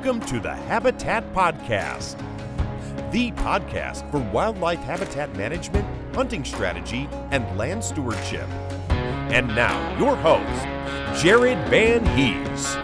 Welcome to the Habitat Podcast, the podcast for wildlife habitat management, hunting strategy, and land stewardship. And now, your host, Jared Van Hees.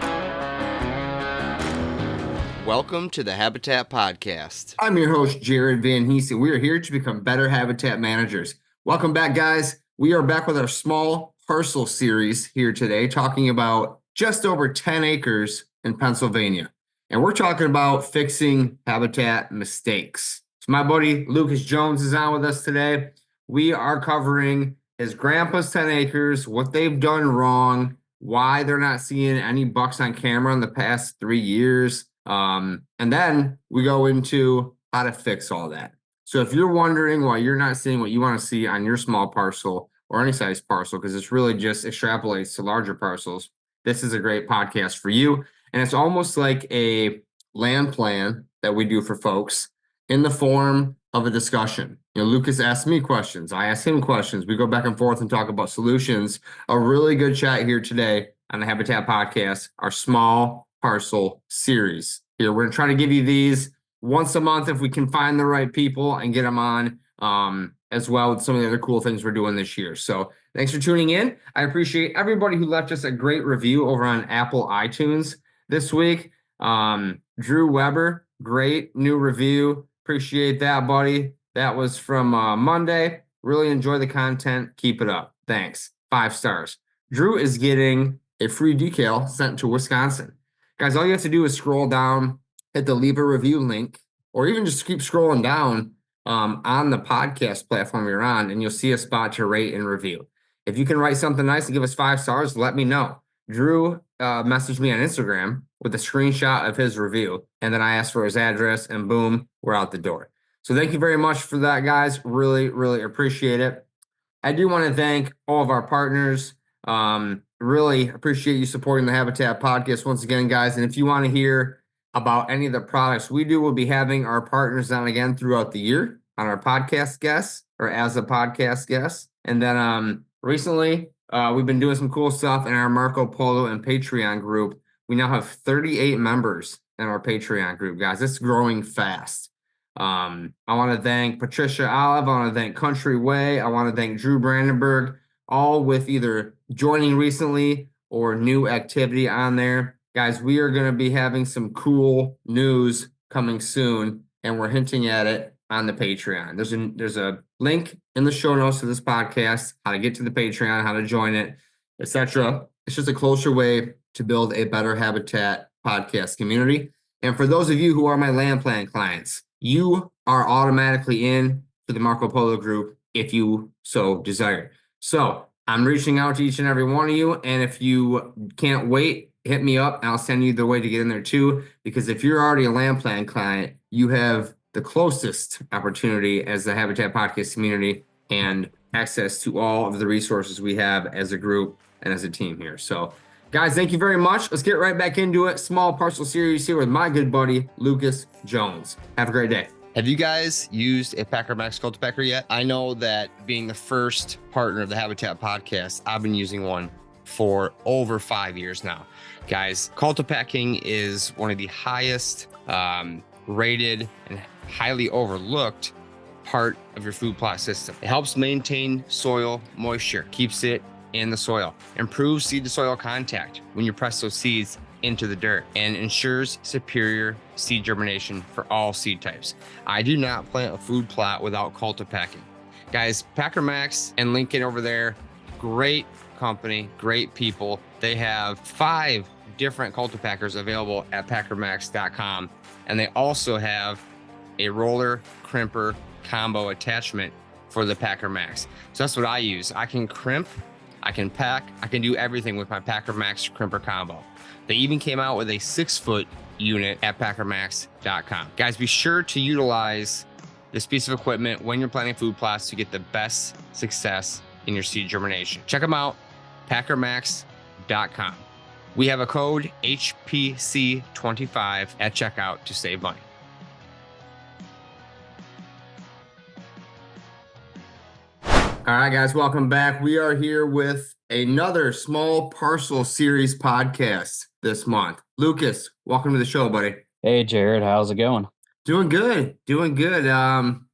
Welcome to the Habitat Podcast. I'm your host, Jared Van Hees, and we are here to become better habitat managers. Welcome back, guys. We are back with our small parcel series here today, talking about just over 10 acres in Pennsylvania. And we're talking about fixing habitat mistakes. So my buddy Lucas Jones is on with us today. We are covering his grandpa's 10 acres, what they've done wrong, why they're not seeing any bucks on camera in the past 3 years. And then we go into how to fix all that. So if you're wondering why you're not seeing what you want to see on your small parcel or any size parcel, because it's really just extrapolates to larger parcels, this is a great podcast for you. And it's almost like a land plan that we do for folks in the form of a discussion. You know, Lucas asks me questions. I ask him questions. We go back and forth and talk about solutions. A really good chat here today on the Habitat Podcast, our small parcel series. Here, we're going to try to give you these once a month if we can find the right people and get them on, as well with some of the other cool things we're doing this year. So thanks for tuning in. I appreciate everybody who left us a great review over on Apple iTunes this week. Drew Weber, great new review. Appreciate that, buddy. That was from Monday. Really enjoy the content. Keep it up. Thanks. 5 stars. Drew is getting a free decal sent to Wisconsin. Guys, all you have to do is scroll down, hit the leave a review link, or even just keep scrolling down on the podcast platform you're on, and you'll see a spot to rate and review. If you can write something nice and give us 5 stars, let me know. Drew messaged me on Instagram with a screenshot of his review, and then I asked for his address, and boom, we're out the door. So thank you very much for that, guys. Really, really appreciate it. I do want to thank all of our partners. Really appreciate you supporting the Habitat Podcast once again, guys. And if you want to hear about any of the products we do, we'll be having our partners on again throughout the year on our podcast guests or as a podcast guest. And then recently, we've been doing some cool stuff in our Marco Polo and Patreon group. We now have 38 members in our Patreon group, guys. It's growing fast. I want to thank Patricia Olive. I want to thank Country Way. I want to thank Drew Brandenburg, all with either joining recently or new activity on there. Guys, we are going to be having some cool news coming soon, and we're hinting at it on the Patreon. There's a link in the show notes to this podcast, how to get to the Patreon, how to join it, etc. It's just a closer way to build a better habitat podcast community. And for those of you who are my land plan clients, you are automatically in to the Marco Polo group if you so desire. So I'm reaching out to each and every one of you. And if you can't wait, hit me up and I'll send you the way to get in there too. Because if you're already a land plan client, you have the closest opportunity as the Habitat Podcast community and access to all of the resources we have as a group and as a team here. So guys, thank you very much. Let's get right back into it. Small parcel series here with my good buddy, Lucas Jones. Have a great day. Have you guys used a Packer Max Cultipacker yet? I know that being the first partner of the Habitat Podcast, I've been using one for over 5 years now. Guys, cultipacking is one of the highest rated and highly overlooked part of your food plot system. It helps maintain soil moisture, keeps it in the soil, improves seed to soil contact when you press those seeds into the dirt, and ensures superior seed germination for all seed types. I do not plant a food plot without cultipacking. Guys, Packer Max and Lincoln over there, great company, great people. They have 5 different cultipackers available at packermax.com, and they also have a roller crimper combo attachment for the Packer Max. So that's what I use. I can crimp, I can pack, I can do everything with my Packer Max crimper combo. They even came out with a 6-foot unit at packermax.com. Guys, be sure to utilize this piece of equipment when you're planting food plots to get the best success in your seed germination. Check them out, packermax.com. We have a code HPC25 at checkout to save money. All right, guys, welcome back. We are here with another small parcel series podcast this month. Lucas, welcome to the show, buddy. Hey Jared, how's it going? Doing good, doing good.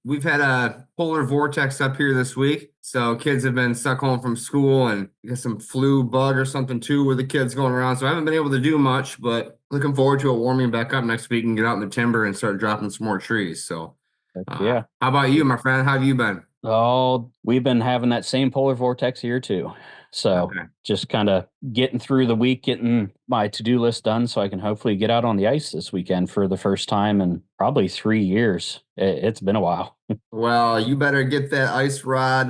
We've had a polar vortex up here this week, so kids have been stuck home from school, and we got some flu bug or something too with the kids going around. So I haven't been able to do much, but looking forward to it warming back up next week and get out in the timber and start dropping some more trees. So, Heck yeah. how about you, my friend? How have you been? Oh, we've been having that same polar vortex here too. So Okay. just kind of getting through the week, getting my to-do list done so I can hopefully get out on the ice this weekend for the first time in probably 3 years. It's been a while. Well, you better get that ice rod,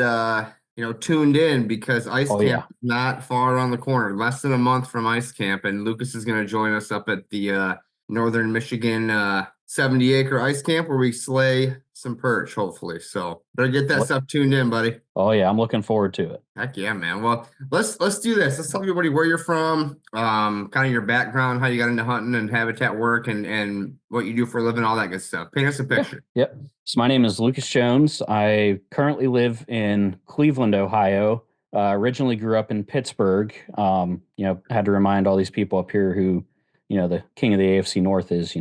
tuned in because ice Oh camp yeah. is not far around the corner. Less than a month from ice camp, and Lucas is going to join us up at the Northern Michigan 70-acre ice camp where we slay some perch, hopefully. So better get that stuff tuned in, buddy. Oh yeah, I'm looking forward to it. Heck yeah, man. Well, let's do this. Let's tell everybody where you're from, kind of your background, how you got into hunting and habitat work, and what you do for a living, all that good stuff. Paint us a picture. Yep. So my name is Lucas Jones. I currently live in Cleveland, Ohio. Originally grew up in Pittsburgh. Had to remind all these people up here who, the king of the AFC North is.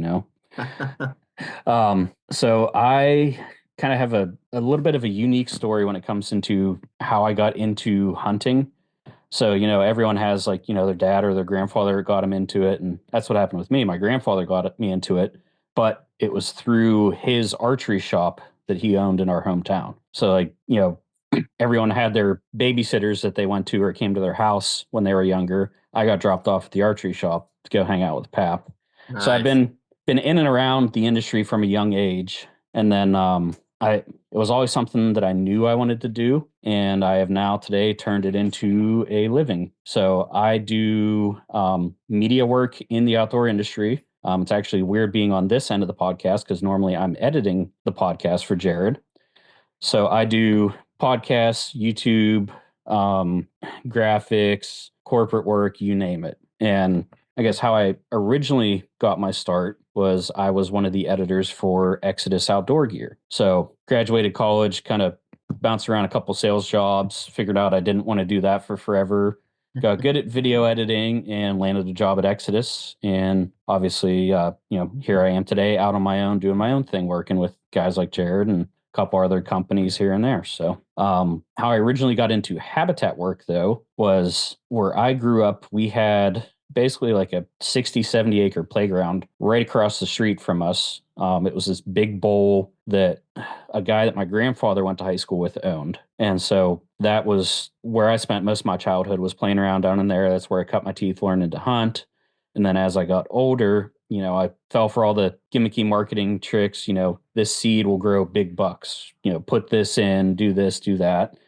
So I kind of have a little bit of a unique story when it comes into how I got into hunting. So, everyone has like, their dad or their grandfather got them into it. And that's what happened with me. My grandfather got me into it, but it was through his archery shop that he owned in our hometown. So, like, everyone had their babysitters that they went to or came to their house when they were younger. I got dropped off at the archery shop to go hang out with Pap. So I've Nice. been in and around the industry from a young age. And then it was always something that I knew I wanted to do, and I have now today turned it into a living. So I do media work in the outdoor industry. It's actually weird being on this end of the podcast because normally I'm editing the podcast for Jared. So I do podcasts, YouTube, graphics, corporate work, you name it. And I guess how I originally got my start was I was one of the editors for Exodus Outdoor Gear. So graduated college, kind of bounced around a couple sales jobs, figured out I didn't want to do that for forever. Got good at video editing and landed a job at Exodus. And obviously, here I am today out on my own, doing my own thing, working with guys like Jared and couple other companies here and there. So, how I originally got into habitat work, though, was where I grew up. We had basically like a 60, 70 acre playground right across the street from us. It was this big bowl that a guy that my grandfather went to high school with owned. And so that was where I spent most of my childhood, was playing around down in there. That's where I cut my teeth learning to hunt. And then as I got older, I fell for all the gimmicky marketing tricks. This seed will grow big bucks. Put this in, do this, do that.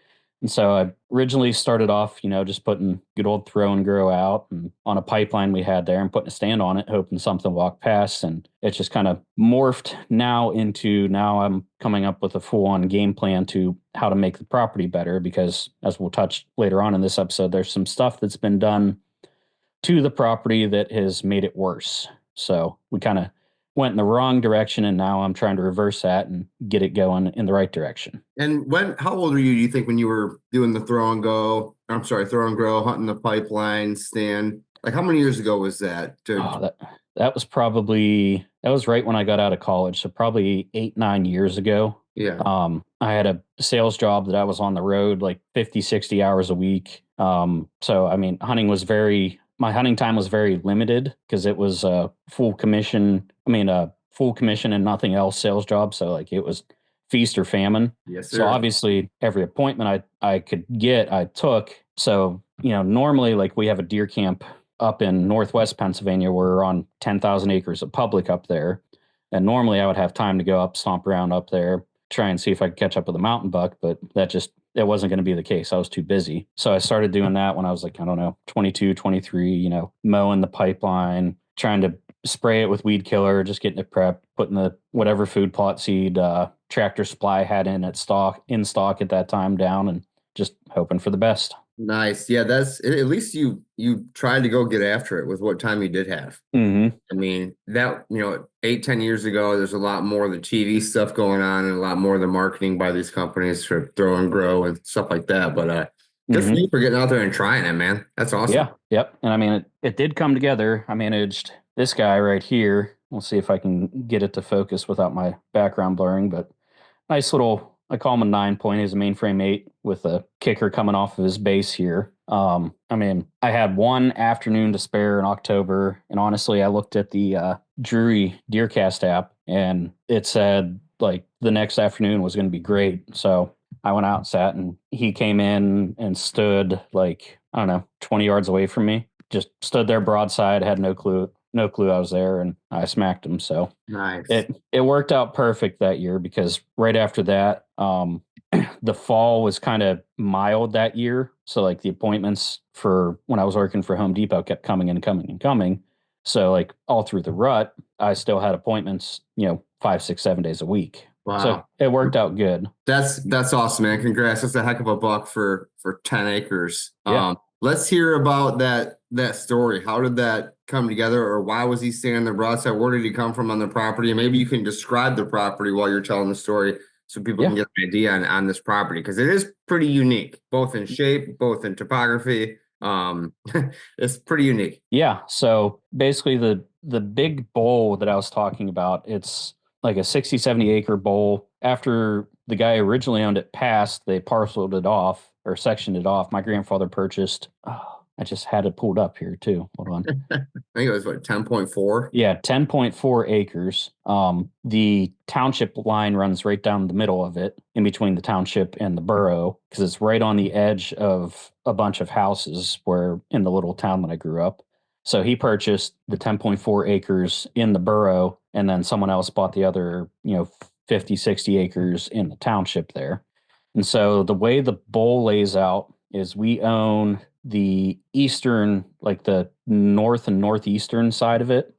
And so I originally started off, just putting good old throw and grow out and on a pipeline we had there and putting a stand on it, hoping something walked past. And it just kind of morphed now I'm coming up with a full on game plan to how to make the property better, because as we'll touch later on in this episode, there's some stuff that's been done to the property that has made it worse. So we kind of went in the wrong direction, and now I'm trying to reverse that and get it going in the right direction. And how old were you, do you think, when you were doing the throw and go? I'm sorry, throw and grow, hunting the pipeline stand? Like, how many years ago was that? That was right when I got out of college. So probably 8, 9 years ago. Yeah. I had a sales job that I was on the road like 50, 60 hours a week. So, I mean, my hunting time was very limited because it was a full commission. A full commission and nothing else sales job. So like it was feast or famine. Yes, So sir. obviously every appointment I could get, I took. So, normally like we have a deer camp up in Northwest Pennsylvania. We're on 10,000 acres of public up there. And normally I would have time to go up, stomp around up there, try and see if I could catch up with a mountain buck, but that wasn't going to be the case. I was too busy. So I started doing that when I was like, I don't know, 22, 23, mowing the pipeline, trying to spray it with weed killer, just getting it prepped, putting the whatever food plot seed, tractor supply had in stock at that time down, and just hoping for the best. Nice. Yeah, that's at least you tried to go get after it with what time you did have. Mm-hmm. I mean, that, 8, 10 years ago, there's a lot more of the TV stuff going on and a lot more of the marketing by these companies for throw and grow and stuff like that. But good for you for getting out there and trying it, man. That's awesome. Yeah. Yep. And I mean, it did come together. I managed this guy right here We'll see if I can get it to focus without my background blurring, but nice little, I call him a 9 point. He's a mainframe 8 with a kicker coming off of his base here. I mean, I had one afternoon to spare in October, and honestly, I looked at the Drury Deercast app, and it said like the next afternoon was going to be great. So I went out and sat, and he came in and stood like, I don't know, 20 yards away from me. Just stood there broadside, had no clue I was there, and I smacked him. So Nice. it worked out perfect that year because right after that, the fall was kind of mild that year. So like the appointments for when I was working for Home Depot kept coming and coming and coming. So like all through the rut, I still had appointments, 5, 6, 7 days a week. Wow. So it worked out good. That's awesome, man. Congrats. That's a heck of a buck for 10 acres. Yeah. Let's hear about that story. How did that come together, or why was he standing there broadside? Where did he come from on the property? And maybe you can describe the property while you're telling the story so people can get an idea on this property, because it is pretty unique, both in shape, both in topography. It's pretty unique. Yeah. So basically the big bowl that I was talking about, it's like a 60, 70 acre bowl. After the guy originally owned it passed, they parceled it off or sectioned it off. My grandfather purchased, I just had it pulled up here too. Hold on. I think it was what, 10.4? Yeah, 10.4 acres. The township line runs right down the middle of it, in between the township and the borough, because it's right on the edge of a bunch of houses where in the little town that I grew up. So he purchased the 10.4 acres in the borough, and then someone else bought the other, 50, 60 acres in the township there. And so the way the bowl lays out is we own the eastern, like the north and northeastern side of it.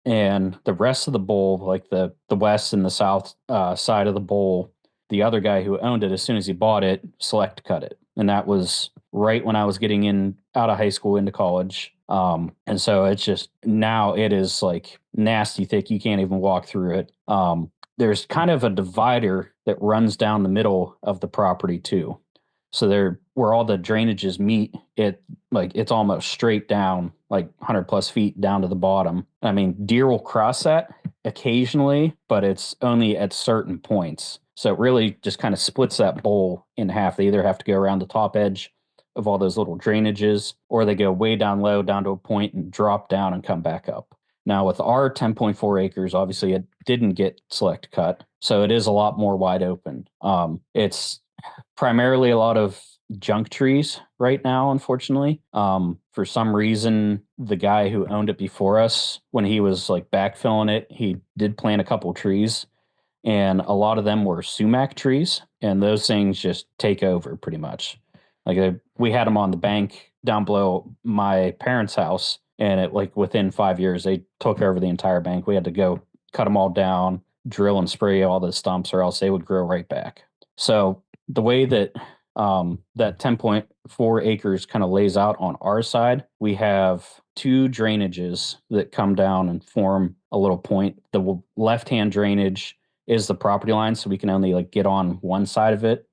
And the rest of the bowl, like the west and the south side of the bowl, the other guy who owned it, as soon as he bought it, select cut it. And that was right when I was getting in out of high school into college. And so it's just, now it is like nasty thick. You can't even walk through it. There's kind of a divider that runs down the middle of the property too. So there, where all the drainages meet, it's almost straight down, like 100 plus feet down to the bottom. I mean, deer will cross that occasionally, but it's only at certain points. So it really just kind of splits that bowl in half. They either have to go around the top edge of all those little drainages, or they go way down low down to a point and drop down and come back up. Now with our 10.4 acres, obviously it didn't get select cut, so it is a lot more wide open. It's primarily a lot of junk trees right now, unfortunately. For some reason, the guy who owned it before us, when he was like backfilling it, he did plant a couple trees, and a lot of them were sumac trees, and those things just take over pretty much. Like we had them on the bank down below my parents' house, and it like within 5 years they took over the entire bank. We had to go cut them all down, drill and spray all the stumps, or else they would grow right back. So the way that that 10.4 acres kind of lays out on our side, we have two drainages that come down and form a little point. The left-hand drainage is the property line, so we can only like get on one side of it.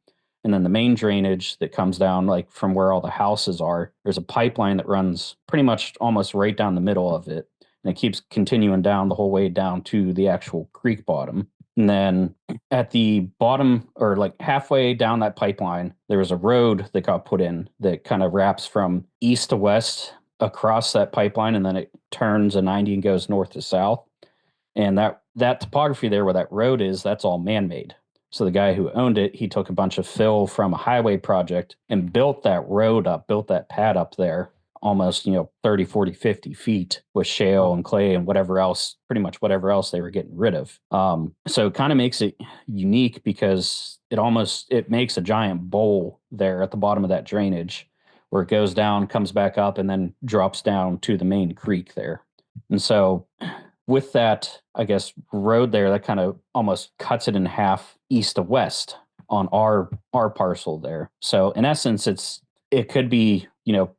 And then the main drainage that comes down, like from where all the houses are, there's a pipeline that runs pretty much almost right down the middle of it. And it keeps continuing down the whole way down to the actual creek bottom. And then at the bottom, or like halfway down that pipeline, there was a road that got put in that kind of wraps from east to west across that pipeline, and then it turns a 90 and goes north to south. And that topography there where that road is, that's all man-made. So the guy who owned it, he took a bunch of fill from a highway project and built that road up, built that pad up there almost, 30, 40, 50 feet with shale and clay and whatever else, pretty much whatever else they were getting rid of. So it kind of makes it unique because it makes a giant bowl there at the bottom of that drainage where it goes down, comes back up, and then drops down to the main creek there. And so with that, I guess, road there, that kind of almost cuts it in half east to west on our parcel there. So in essence, it could be,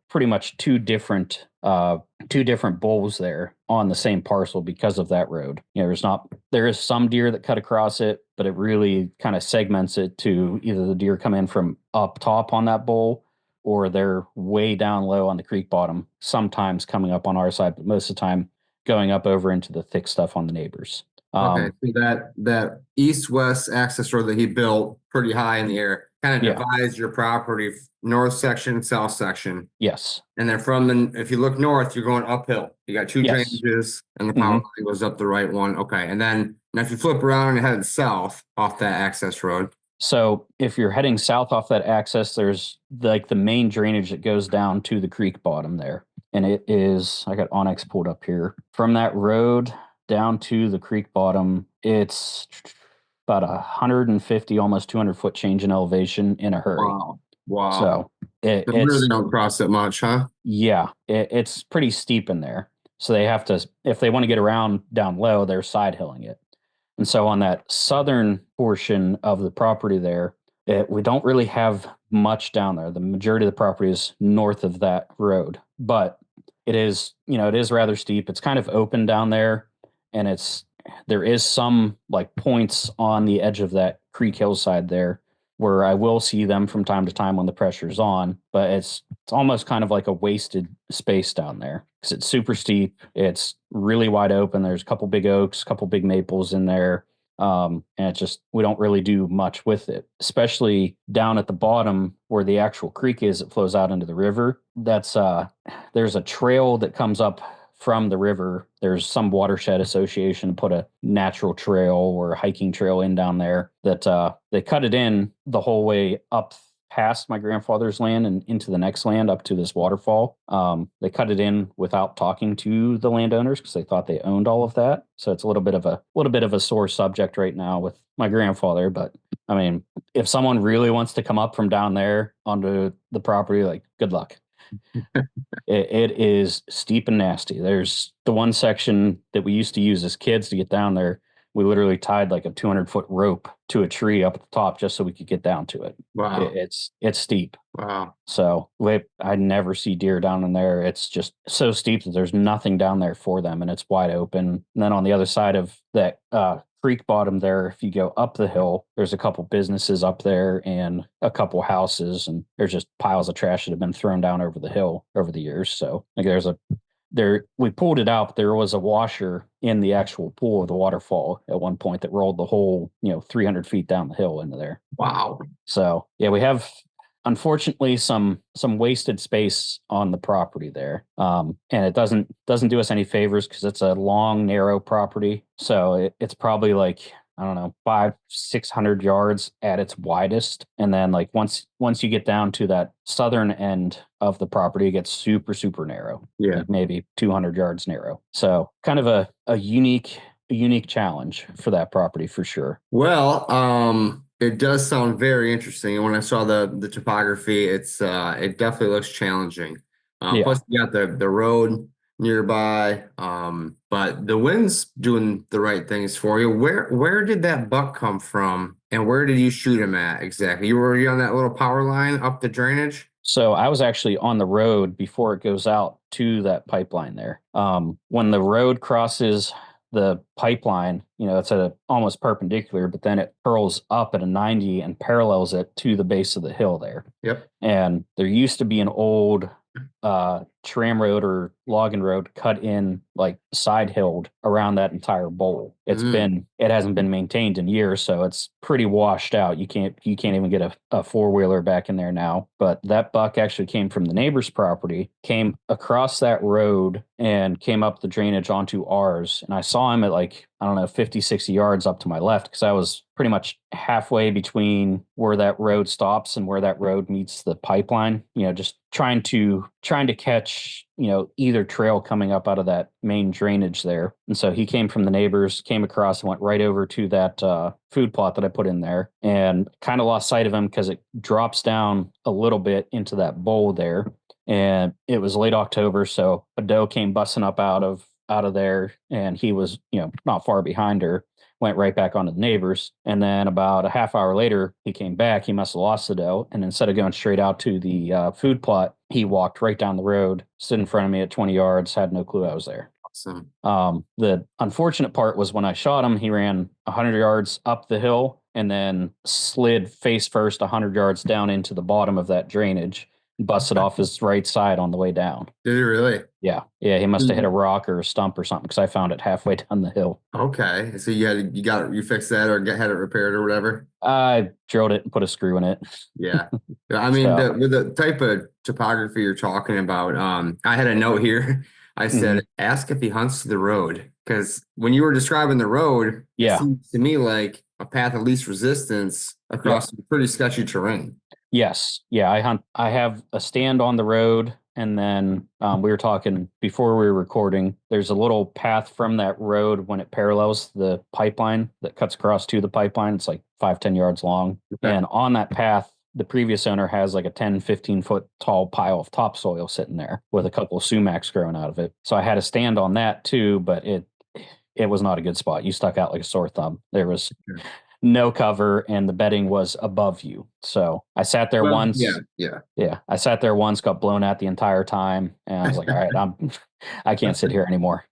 pretty much two different bowls there on the same parcel because of that road. There is some deer that cut across it, but it really kind of segments it to either the deer come in from up top on that bowl, or they're way down low on the creek bottom, sometimes coming up on our side, but most of the time going up over into the thick stuff on the neighbors. Okay, so that east-west access road that he built pretty high in the air kind of Yeah. divides your property, north section, south section. Yes. And then if you look north, you're going uphill. You got two Yes. drainages and the power line goes up the right one. Okay. And then now if you flip around and head south off that access road. So if you're heading south off that access, there's like the main drainage that goes down to the creek bottom there. And it is, I got Onyx pulled up here. From that road down to the creek bottom, it's about 150, almost 200-foot change in elevation in a hurry. Wow. So They really don't cross that much, huh? Yeah, it's pretty steep in there. So they have to, if they want to get around down low, they're side hilling it. And so on that southern portion of the property there, we don't really have much down there. The majority of the property is north of that road, but it is rather steep. It's kind of open down there, and there is some like points on the edge of that creek hillside there where I will see them from time to time when the pressure's on, but it's almost kind of like a wasted space down there because it's super steep. It's really wide open. There's a couple big oaks, a couple big maples in there. And it's just, we don't really do much with it, especially down at the bottom where the actual creek is. It flows out into the river. There's a trail that comes up from the river. There's some watershed association put a natural trail or a hiking trail in down there that they cut it in the whole way up past my grandfather's land and into the next land up to this waterfall. They cut it in without talking to the landowners because they thought they owned all of that. So it's a little bit of a sore subject right now with my grandfather. But I mean, if someone really wants to come up from down there onto the property, like good luck. It is steep and nasty. There's the one section that we used to use as kids to get down there. We literally tied like a 200-foot rope to a tree up at the top just so we could get down to it. Wow. It's steep. Wow. So I never see deer down in there. It's just so steep that there's nothing down there for them, and it's wide open. And then on the other side of that creek bottom there, if you go up the hill, there's a couple businesses up there and a couple houses, and there's just piles of trash that have been thrown down over the hill over the years. So like we pulled it out, but there was a washer in the actual pool of the waterfall at one point that rolled the whole 300 feet down the hill into there. Wow. So yeah, we have unfortunately some wasted space on the property there, and it doesn't do us any favors because it's a long, narrow property. So it's probably like, I don't know, 500-600 yards at its widest, and then like once you get down to that southern end of the property, it gets super, super narrow. Yeah, like maybe 200 yards narrow. So kind of a unique challenge for that property for sure. Well, it does sound very interesting. And when I saw the topography, it definitely looks challenging. Yeah. Plus you got the road nearby. But the wind's doing the right things for you. Where did that buck come from, and where did you shoot him at exactly? Were you on that little power line up the drainage? So I was actually on the road before it goes out to that pipeline there. When the road crosses the pipeline, it's at almost perpendicular, but then it curls up at a 90 and parallels it to the base of the hill there. Yep. And there used to be an old tram road or logging road cut in, like side hilled around that entire bowl. It hasn't been maintained in years, so it's pretty washed out. You can't even get a four-wheeler back in there now. But that buck actually came from the neighbor's property, came across that road and came up the drainage onto ours. And I saw him at like, I don't know, 50, 60 yards up to my left, because I was pretty much halfway between where that road stops and where that road meets the pipeline, just trying to catch, either trail coming up out of that main drainage there. And so he came from the neighbors, came across and went right over to that food plot that I put in there, and kind of lost sight of him because it drops down a little bit into that bowl there. And it was late October, so a doe came busting up out of there, and he was, not far behind her, went right back onto the neighbors. And then about a half hour later, he came back. He must have lost the doe. And instead of going straight out to the food plot, he walked right down the road, stood in front of me at 20 yards, had no clue I was there. Awesome. The unfortunate part was when I shot him, he ran 100 yards up the hill and then slid face first 100 yards down into the bottom of that drainage. busted off his right side on the way down. Did it really? Yeah. Yeah. He must have hit a rock or a stump or something because I found it halfway down the hill. Okay. So you fixed that or had it repaired or whatever? I drilled it and put a screw in it. Yeah. I mean, So, with the type of topography you're talking about, I had a note here. I said, ask if he hunts the road. Because when you were describing the road, it yeah. seems to me like a path of least resistance across some pretty sketchy terrain. Yes. Yeah. I have a stand on the road. And then we were talking before we were recording. There's a little path from that road when it parallels the pipeline that cuts across to the pipeline. It's like 5-10 yards long. Okay. And on that path, the previous owner has like a 10-15 foot tall pile of topsoil sitting there with a couple of sumacs growing out of it. So I had a stand on that too, but it was not a good spot. You stuck out like a sore thumb. There was no cover and the bedding was above you. So I sat there once. Yeah. I sat there once, got blown out the entire time. And I was like, all right, I can't sit here anymore.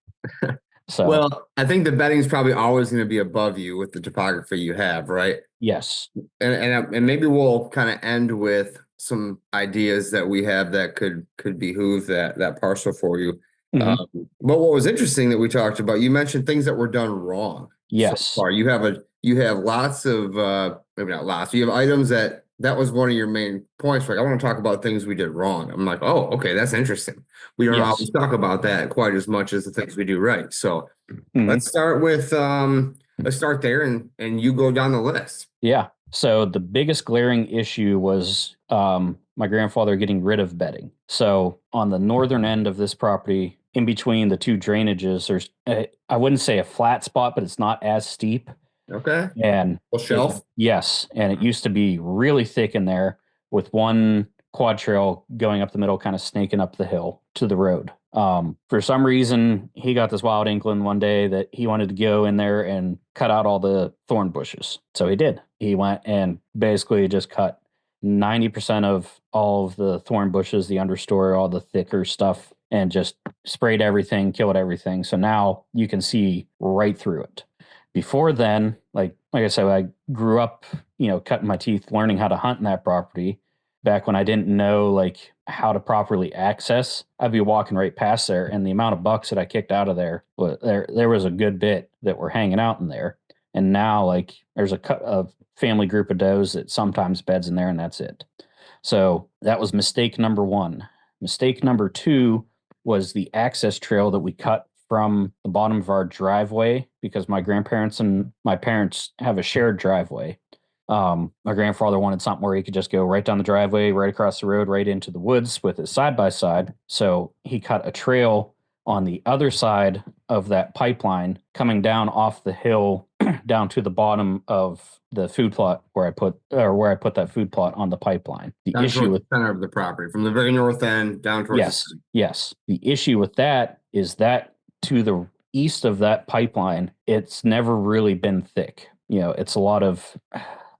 So, well, I think the bedding's probably always going to be above you with the topography you have, right? yes. And maybe we'll kind of end with some ideas that we have that could behoove that parcel for you. But what was interesting that we talked about, you mentioned things that were done wrong. Yes. So far. You have lots of maybe not lots. You have items that was one of your main points. Like I want to talk about things we did wrong. I'm like, oh, okay, that's interesting. We don't always talk about that quite as much as the things we do right. So let's start with let's start there and you go down the list. Yeah. So the biggest glaring issue was my grandfather getting rid of bedding. So on the northern end of this property, in between the two drainages, there's I wouldn't say a flat spot, but it's not as steep. Okay. And shelf. Yes. And it used to be really thick in there with one quad trail going up the middle, kind of snaking up the hill to the road. For some reason, he got this wild inkling one day that he wanted to go in there and cut out all the thorn bushes. So he did. He went and basically just cut 90% of all of the thorn bushes, the understory, all the thicker stuff, and just sprayed everything, killed everything. So now you can see right through it. Before then, like I said, I grew up, cutting my teeth, learning how to hunt in that property. Back when I didn't know like how to properly access, I'd be walking right past there, and the amount of bucks that I kicked out of there was a good bit that were hanging out in there. And now like there's a family group of does that sometimes beds in there, and that's it. So that was mistake number one. Mistake number two was the access trail that we cut from the bottom of our driveway, because my grandparents and my parents have a shared driveway. My grandfather wanted something where he could just go right down the driveway, right across the road, right into the woods with his side by side. So he cut a trail on the other side of that pipeline coming down off the hill down to the bottom of the food plot where I put that food plot on the pipeline. The down issue with the center of the property, from the very north end down towards yes. The issue with that is that to the east of that pipeline, it's never really been thick. It's a lot of,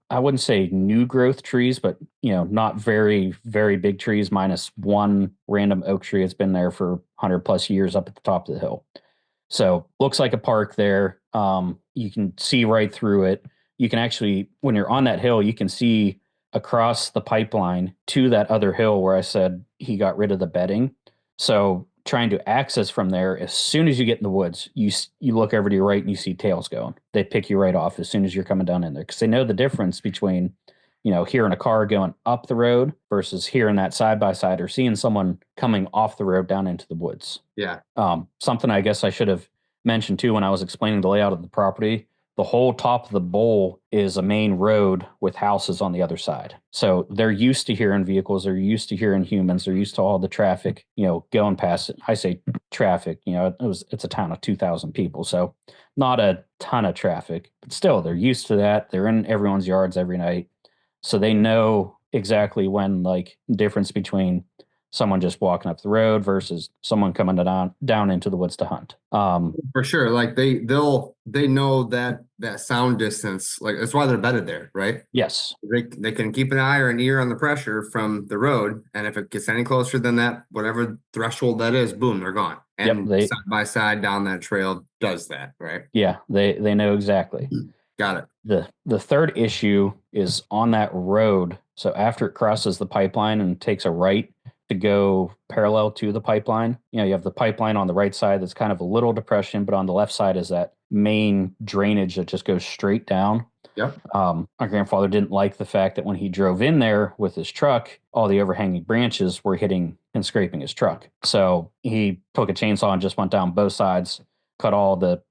I wouldn't say new growth trees, but not very, very big trees, minus one random oak tree that's been there for 100 plus years up at the top of the hill. So looks like a park there. You can see right through it. You can actually, when you're on that hill, you can see across the pipeline to that other hill where I said he got rid of the bedding. So trying to access from there, as soon as you get in the woods, you look over to your right and you see tails going. They pick you right off as soon as you're coming down in there, because they know the difference between hearing a car going up the road versus hearing that side by side, or seeing someone coming off the road down into the woods. Yeah. Something I guess I should have mentioned too when I was explaining the layout of the property. The whole top of the bowl is a main road with houses on the other side. So they're used to hearing vehicles. They're used to hearing humans. They're used to all the traffic, going past it. I say traffic, it's a town of 2,000 people. So not a ton of traffic, but still they're used to that. They're in everyone's yards every night. So they know exactly when, like, difference between someone just walking up the road versus someone coming down into the woods to hunt. For sure. Like they know that sound distance, like that's why they're bedded there, right? Yes. They can keep an eye or an ear on the pressure from the road. And if it gets any closer than that, whatever threshold that is, boom, they're gone. And side by side down that trail does that, right? Yeah, they know exactly. Got it. The third issue is on that road. So after it crosses the pipeline and takes a right to go parallel to the pipeline, you have the pipeline on the right side that's kind of a little depression, but on the left side is that main drainage that just goes straight down. Yep. My grandfather didn't like the fact that when he drove in there with his truck, all the overhanging branches were hitting and scraping his truck. So he took a chainsaw and just went down both sides, cut all the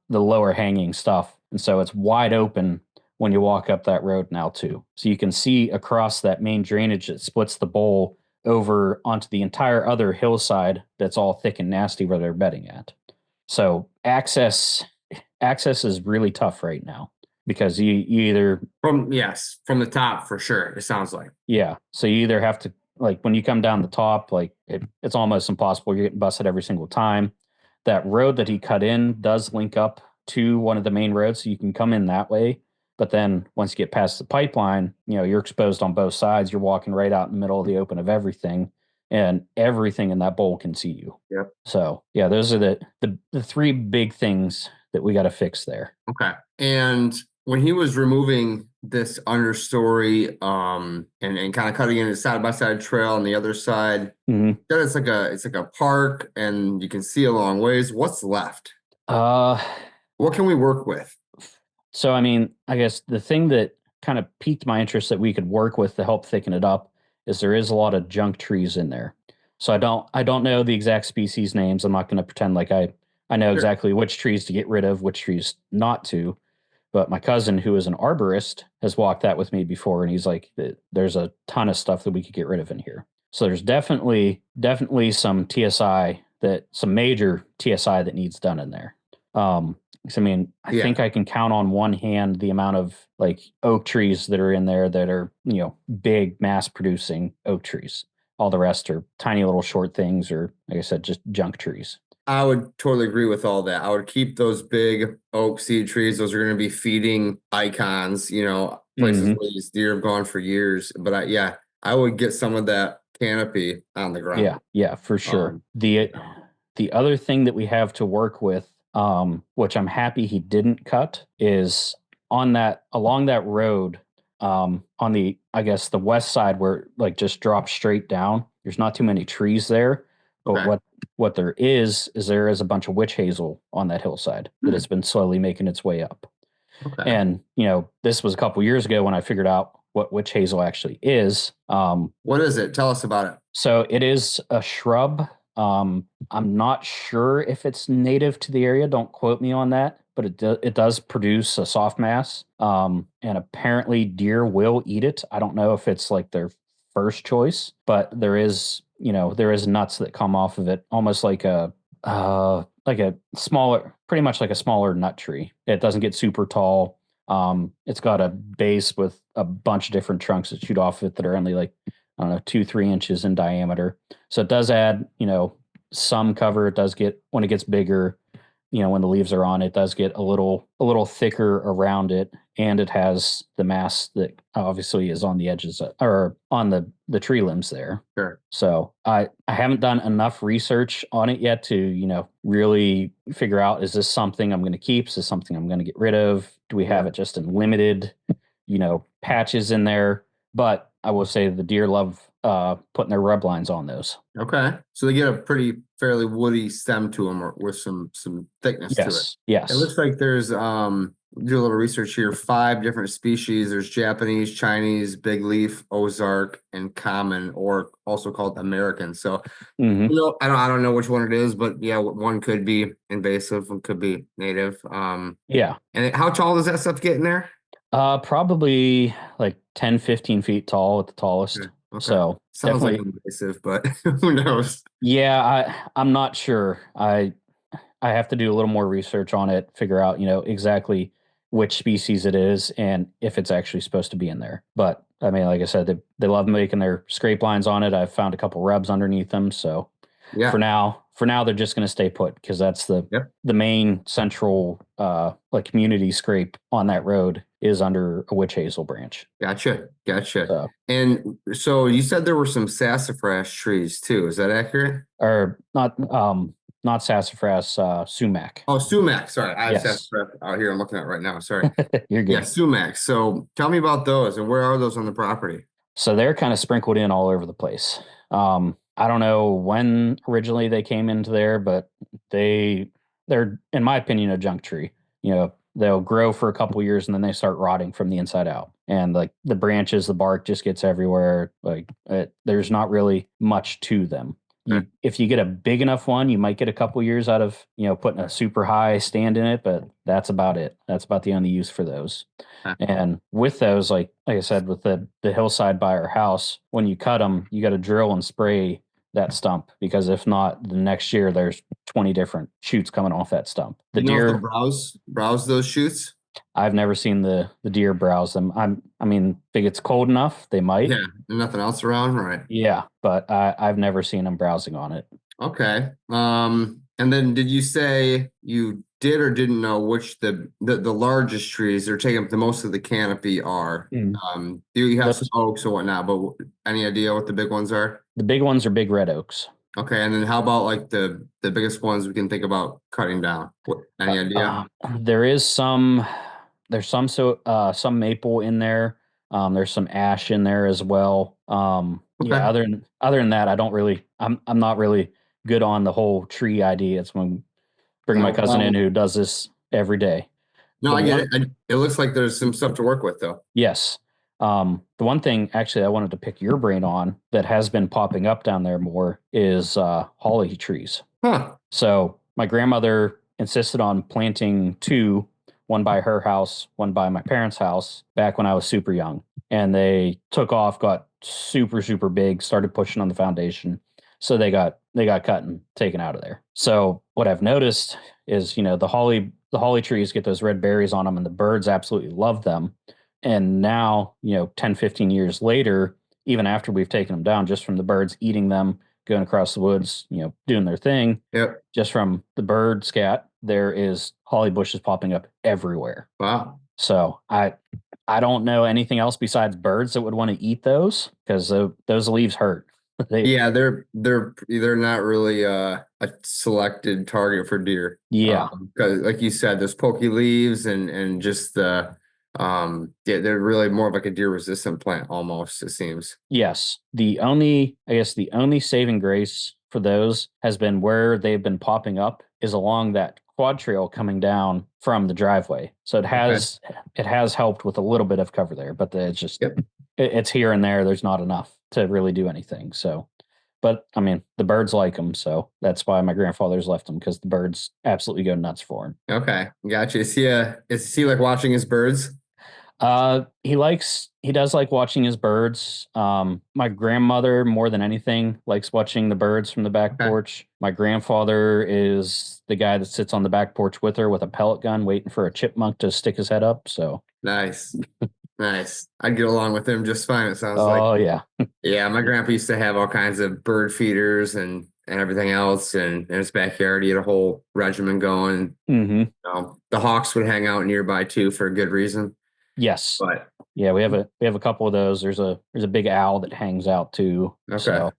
lower hanging stuff. And so it's wide open when you walk up that road now too. So you can see across that main drainage that splits the bowl over onto the entire other hillside that's all thick and nasty where they're bedding at. So access is really tough right now because you either from the top for sure. It sounds like. Yeah. So you either have to, like, when you come down the top, like it's almost impossible. You're getting busted every single time. That road that he cut in does link up to one of the main roads, so you can come in that way. But then once you get past the pipeline, you're exposed on both sides. You're walking right out in the middle of the open of everything, and everything in that bowl can see you. Yep. So yeah, those are the three big things that we got to fix there. Okay. And when he was removing this understory and kind of cutting in a side-by-side trail on the other side, then it's like a park and you can see a long ways. What's left? What can we work with? So, I mean, I guess the thing that kind of piqued my interest that we could work with to help thicken it up is there is a lot of junk trees in there. So I don't know the exact species names. I'm not going to pretend like I know exactly which trees to get rid of, which trees not to. But my cousin, who is an arborist, has walked that with me before, and he's like, there's a ton of stuff that we could get rid of in here. So there's definitely some some major TSI that needs done in there. I mean, I think I can count on one hand the amount of like oak trees that are in there that are, big mass producing oak trees. All the rest are tiny little short things, or like I said, just junk trees. I would totally agree with all that. I would keep those big oak seed trees. Those are going to be feeding icons, places where these deer have gone for years. But I would get some of that canopy on the ground. Yeah, for sure. The other thing that we have to work with, which I'm happy he didn't cut, is along that road, on the, I guess, the west side where it, like, just drops straight down. There's not too many trees there, but what there is a bunch of witch hazel on that hillside that has been slowly making its way up. Okay. And this was a couple years ago when I figured out what witch hazel actually is. What is it? Tell us about it. So it is a shrub. I'm not sure if it's native to the area. Don't quote me on that, but it does produce a soft mass. And apparently deer will eat it. I don't know if it's like their first choice, but there is nuts that come off of it, almost like a smaller, pretty much like a smaller nut tree. It doesn't get super tall. It's got a base with a bunch of different trunks that shoot off it that are only like, I don't know, 2-3 inches in diameter. So it does add, some cover. It does get, when it gets bigger, when the leaves are on, it does get a little thicker around it. And it has the mass that obviously is on the edges or on the tree limbs there. Sure. So I haven't done enough research on it yet to, really figure out, is this something I'm going to keep? Is this something I'm going to get rid of? Do we have it just in limited, patches in there? But I will say the deer love putting their rub lines on those. Okay. So they get a fairly woody stem to them, or with some thickness to it. Yes. It looks like there's do a little research here. 5 different species. There's Japanese, Chinese, big leaf, Ozark, and common, or also called American. So I don't know which one it is, but one could be invasive, one could be native. And how tall does that stuff get in there? Probably like 10, 15 feet tall at the tallest. Okay. So sounds like invasive, but who knows? Yeah, I'm not sure. I have to do a little more research on it, figure out, exactly which species it is and if it's actually supposed to be in there. But I mean, like I said, they love making their scrape lines on it. I've found a couple rubs underneath them. So for now, they're just going to stay put, because that's the main central community scrape on that road is under a witch hazel branch. Gotcha. And so you said there were some sassafras trees too. Is that accurate? Or not? not sassafras, sumac. Oh, Sumac. Sorry, I have Yes. sassafras out here. I'm looking at it right now. Sorry. You're Yeah, good. Sumac. So tell me about those and where are those on the property? So they're kind of sprinkled in all over the place. I don't know when originally they came into there, but they're, in my opinion, a junk tree. They'll grow for a couple years and then they start rotting from the inside out. And like the branches, the bark just gets everywhere. There's not really much to them. If you get a big enough one, you might get a couple years out of, putting a super high stand in it, but that's about it. That's about the only use for those. And with those, like I said, with the hillside by our house, when you cut them, you got to drill and spray that stump, because if not, the next year there's 20 different shoots coming off that stump. The You know if deer, they'll browse those shoots? I've never seen the deer browse them. If it gets cold enough, they might. Yeah, and nothing else around, right? Yeah, but I've never seen them browsing on it. Okay. And then did you say you did or didn't know which the largest trees that are taking up the most of the canopy are? Do you have some oaks or whatnot, but any idea what the big ones are? The big ones are big red oaks. Okay, and then how about like the biggest ones we can think about cutting down? Any idea? There's some maple in there. There's some ash in there as well. Yeah, other than that, I'm not really good on the whole tree idea. It's when I bring my cousin in who does this every day. No, I get it. It looks like there's some stuff to work with though. Yes. The one thing actually I wanted to pick your brain on that has been popping up down there more is holly trees. Huh. So my grandmother insisted on planting two, one by her house, one by my parents' house, back when I was super young. And they took off, got super, super big, started pushing on the foundation. So they got cut and taken out of there. So what I've noticed is, the holly trees get those red berries on them and the birds absolutely love them. And now, 10, 15 years later, even after we've taken them down, just from the birds eating them, going across the woods, doing their thing. Yep. Just from the bird scat, there is holly bushes popping up everywhere. Wow. So I don't know anything else besides birds that would want to eat those, because those leaves hurt. They're not really a selected target for deer. Yeah. Because like you said, those pokey leaves and just they're really more of like a deer resistant plant almost, it seems. Yes. The only saving grace for those has been where they've been popping up is along that quad trail coming down from the driveway. So it has helped with a little bit of cover there, but it's just it's here and there. There's not enough to really do anything. So, but the birds like them, so that's why my grandfather's left them, because the birds absolutely go nuts for him. Okay, gotcha. Is he like watching his birds? He does like watching his birds. My grandmother, more than anything, likes watching the birds from the back porch. My grandfather is the guy that sits on the back porch with her with a pellet gun, waiting for a chipmunk to stick his head up. So nice. Nice. I'd get along with him just fine, it sounds like. Oh, yeah. Yeah, my grandpa used to have all kinds of bird feeders and everything else. And in his backyard, he had a whole regimen going. Mm-hmm. The hawks would hang out nearby too for a good reason. Yes. But yeah, we have a couple of those. There's a big owl that hangs out too. Okay. So.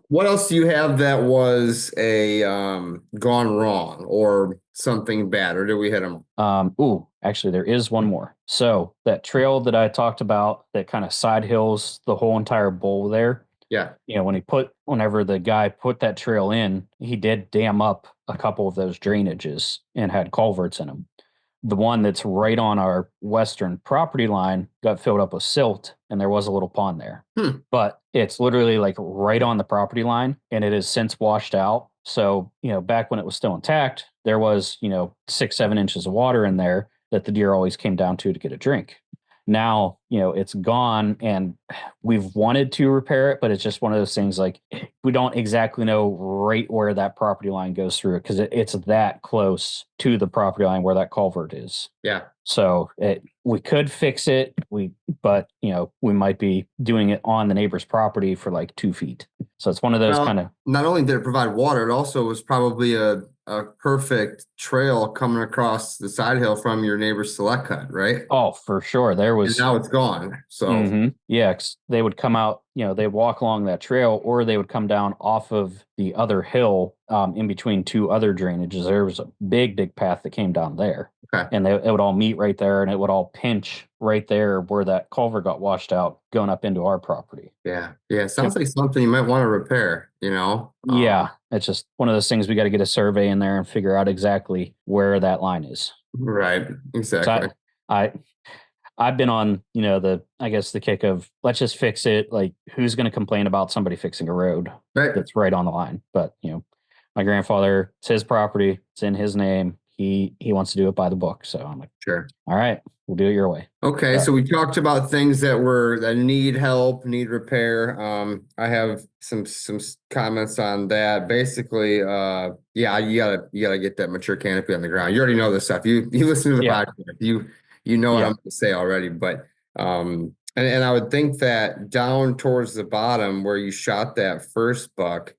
What else do you have that was a gone wrong or something bad, or did we hit them? Actually, there is one more. So that trail that I talked about that kind of side hills the whole entire bowl there. Yeah. Whenever the guy put that trail in, he did dam up a couple of those drainages and had culverts in them. The one that's right on our western property line got filled up with silt, and there was a little pond there. But it's literally like right on the property line, and it has since washed out. So, back when it was still intact, there was, 6-7 inches of water in there that the deer always came down to get a drink. Now, it's gone, and we've wanted to repair it, but it's just one of those things, like, we don't exactly know right where that property line goes through it, because it's that close to the property line where that culvert is. Yeah. So we could fix it, but we might be doing it on the neighbor's property for like 2 feet. So it's one of those kind of. Not only did it provide water, it also was probably a perfect trail coming across the side hill from your neighbor's select cut, right? Oh, for sure. There was. And now it's gone. So Yeah, 'cause they would come out, they walk along that trail, or they would come down off of the other hill in between two other drainages. There was a big path that came down there. Okay. And it would all meet right there, and it would all pinch right there where that culvert got washed out going up into our property. Yeah. It sounds like something you might want to repair, Yeah, it's just one of those things we got to get a survey in there and figure out exactly where that line is. Right. So Exactly. I've been on, the kick of let's just fix it. Like, who's going to complain about somebody fixing a road Right. that's right on the line? But, my grandfather, it's his property. It's in his name. He wants to do it by the book. So I'm like, Sure. all right, we'll do it your way. Okay, so we talked about things that need help, need repair. I have some comments on that. Basically, yeah, you gotta get that mature canopy on the ground. You already know this stuff. You listen to the podcast. You know what I'm going to say already. But and I would think that down towards the bottom where you shot that first buck,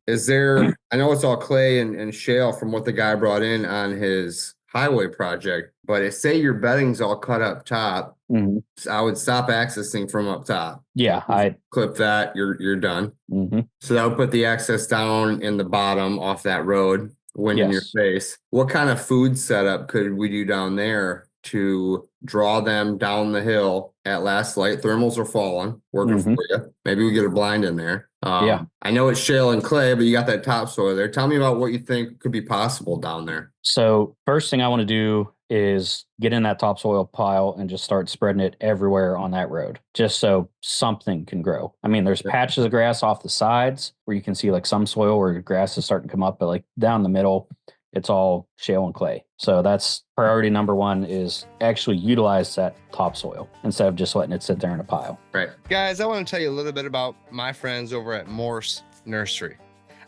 is there? I know it's all clay and shale from what the guy brought in on his highway project, but say your bedding's all cut up top, I would stop accessing from up top. Yeah, I clip that. You're done. Mm-hmm. So that would put the access down in the bottom off that road, wind in your face. What kind of food setup could we do down there to draw them down the hill at last light? Thermals are falling, working for you. Maybe we get a blind in there. I know it's shale and clay, but you got that topsoil there. Tell me about what you think could be possible down there. So first thing I want to do is get in that topsoil pile and just start spreading it everywhere on that road, just so something can grow. I mean, there's patches of grass off the sides where you can see like some soil where grass is starting to come up, but like down the middle, it's all shale and clay. So that's priority number one, is actually utilize that topsoil instead of just letting it sit there in a pile. Right. Guys, I want to tell you a little bit about my friends over at Morse Nursery.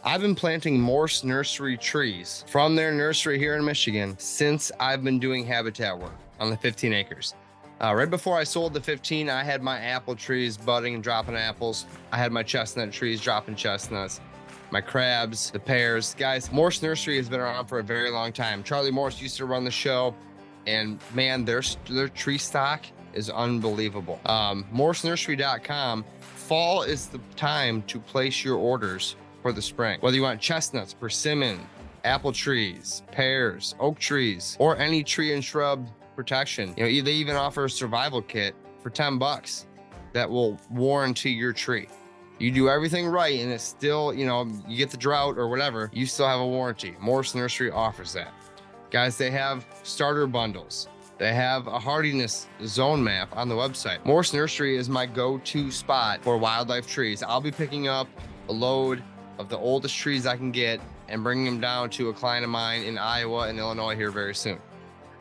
I've been planting Morse Nursery trees from their nursery here in Michigan since I've been doing habitat work on the 15 acres. Right before I sold the 15, I had my apple trees budding and dropping apples. I had my chestnut trees dropping chestnuts, my crabs, the pears. Guys, Morse Nursery has been around for a very long time. Charlie Morse used to run the show, and man, their tree stock is unbelievable. MorseNursery.com. Fall is the time to place your orders for the spring. Whether you want chestnuts, persimmon, apple trees, pears, oak trees, or any tree and shrub protection. They even offer a survival kit for $10 that will warranty your tree. You do everything right and it's still, you get the drought or whatever, you still have a warranty. Morse Nursery offers that. Guys, they have starter bundles. They have a hardiness zone map on the website. Morse Nursery is my go-to spot for wildlife trees. I'll be picking up a load of the oldest trees I can get and bringing them down to a client of mine in Iowa and Illinois here very soon.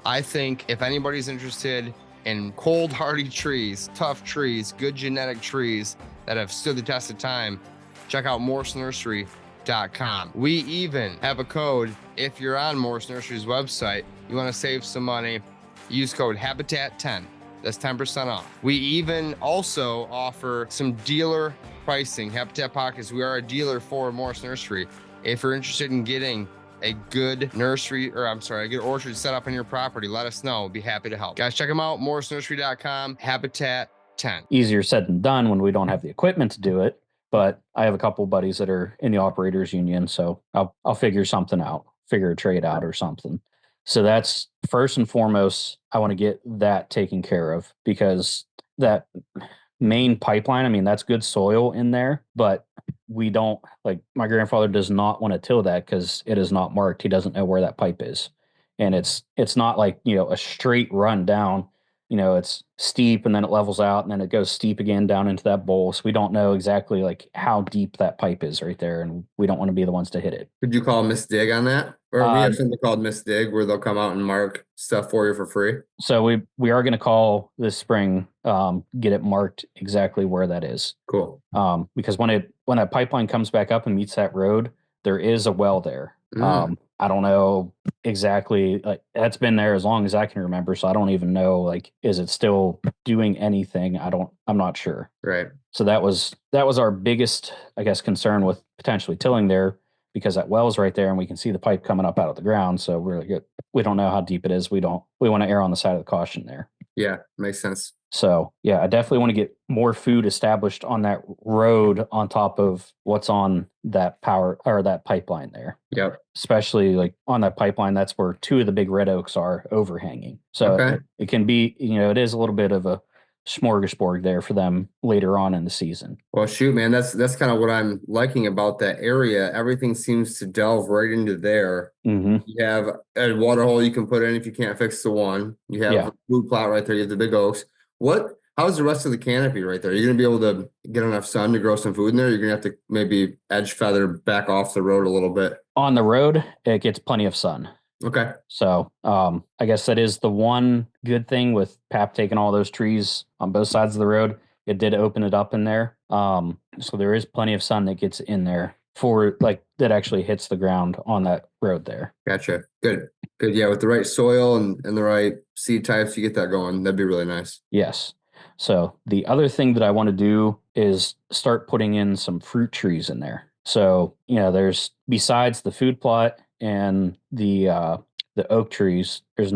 I think if anybody's interested in cold hardy trees, tough trees, good genetic trees that have stood the test of time, check out MorseNursery.com. We even have a code. If you're on Morse Nursery's website, you want to save some money, use code Habitat10. That's 10% off. We even also offer some dealer pricing. Habitat Pockets, we are a dealer for Morse Nursery. If you're interested in getting a good a good orchard set up on your property, let us know. We'll be happy to help. Guys, check them out, MorseNursery.com, Habitat 10. Easier said than done when we don't have the equipment to do it, but I have a couple buddies that are in the operators union, so I'll figure something out, figure a trade out or something. So that's first and foremost, I want to get that taken care of, because that main pipeline, I mean, that's good soil in there, but we don't, like, my grandfather does not want to till that because it is not marked. He doesn't know where that pipe is. And it's not like, a straight run down. It's steep and then it levels out and then it goes steep again down into that bowl. So we don't know exactly like how deep that pipe is right there, and we don't want to be the ones to hit it. Could you call Miss Dig on that? Or we have something called Miss Dig where they'll come out and mark stuff for you for free. So we are going to call this spring, get it marked exactly where that is. Cool. Because when that pipeline comes back up and meets that road, there is a well there. I don't know exactly, like, that's been there as long as I can remember. So I don't even know, like, is it still doing anything? I'm not sure. Right. So that was our biggest, I guess, concern with potentially tilling there, because that well's right there and we can see the pipe coming up out of the ground. So we don't know how deep it is. We want to err on the side of the caution there. Yeah, makes sense. So yeah, I definitely want to get more food established on that road on top of what's on that power or that pipeline there. Yep. Especially like on that pipeline, that's where two of the big red oaks are overhanging. So Okay. it can be, it is a little bit of a smorgasbord there for them later on in the season. Well, shoot, man, that's kind of what I'm liking about that area. Everything seems to delve right into there. Mm-hmm. You have a water hole you can put in if you can't fix the one. You have Yeah. a food plot right there. You have the big oaks. How's the rest of the canopy right there? You're gonna be able to get enough sun to grow some food in there. You're gonna have to maybe edge feather back off the road a little bit. On the road, it gets plenty of sun. Okay. So I guess that is the one good thing with Pap taking all those trees on both sides of the road. It did open it up in there. So there is plenty of sun that gets in there for like that actually hits the ground on that road there. Gotcha. Good. Good. Yeah, with the right soil and the right seed types, you get that going. That'd be really nice. Yes. So the other thing that I want to do is start putting in some fruit trees in there. So, there's besides the food plot and the oak trees, there's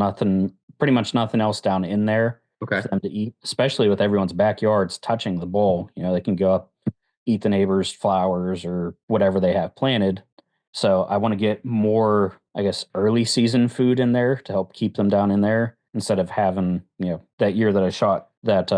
pretty much nothing else down in there Okay. for them to eat, especially with everyone's backyards touching the bowl. They can go up, eat the neighbor's flowers or whatever they have planted. So I want to get more, I guess, early season food in there to help keep them down in there instead of having, that year that I shot that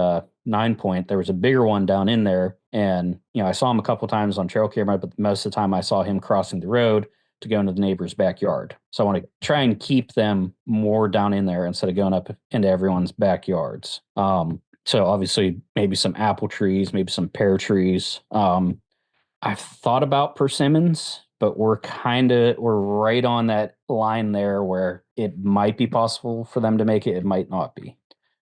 9-point, there was a bigger one down in there. And, I saw him a couple times on trail camera, but most of the time I saw him crossing the road to go into the neighbor's backyard. So I want to try and keep them more down in there instead of going up into everyone's backyards. So obviously maybe some apple trees, maybe some pear trees. I've thought about persimmons, but we're right on that line there where it might be possible for them to make it. It might not be.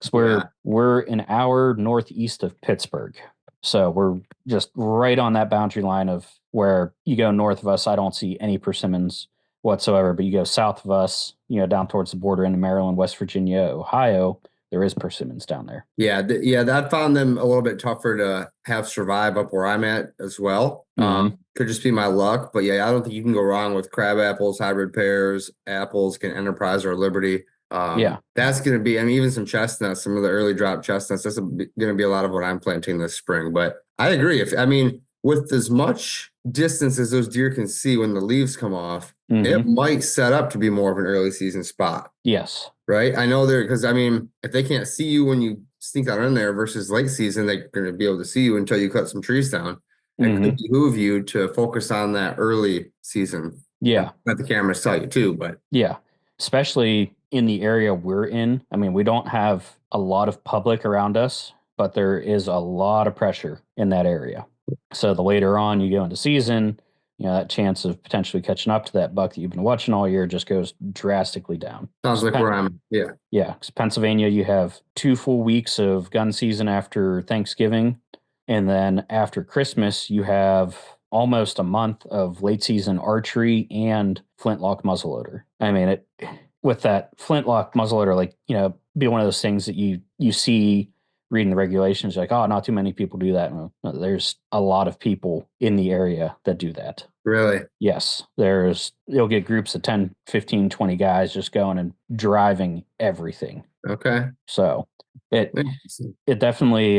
Because we're an hour northeast of Pittsburgh. So we're just right on that boundary line of where you go north of us. I don't see any persimmons whatsoever, but you go south of us, down towards the border into Maryland, West Virginia, Ohio, there is persimmons down there. Yeah, I found them a little bit tougher to have survive up where I'm at as well. Mm-hmm. Could just be my luck, but yeah, I don't think you can go wrong with crab apples, hybrid pears, apples, Enterprise or Liberty. That's going to be, even some chestnuts, some of the early drop chestnuts. That's going to be a lot of what I'm planting this spring. But I agree. With as much distance as those deer can see when the leaves come off, it might set up to be more of an early season spot. Yes. Right. I know because if they can't see you when you sneak out in there versus late season, they're going to be able to see you until you cut some trees down. It could behoove you to focus on that early season. Yeah. Let the cameras tell you too, but yeah, especially in the area we're in. We don't have a lot of public around us, but there is a lot of pressure in that area. So the later on you go into season, that chance of potentially catching up to that buck that you've been watching all year just goes drastically down. Sounds like where I'm. Yeah. Yeah. Because Pennsylvania, you have 2 full weeks of gun season after Thanksgiving. And then after Christmas, you have almost a month of late season archery and flintlock muzzleloader. With that flintlock muzzleloader, be one of those things that you see reading the regulations, like, oh, not too many people do that. No, there's a lot of people in the area that do that. Really? Yes. You'll get groups of 10, 15, 20 guys just going and driving everything. Okay. So it definitely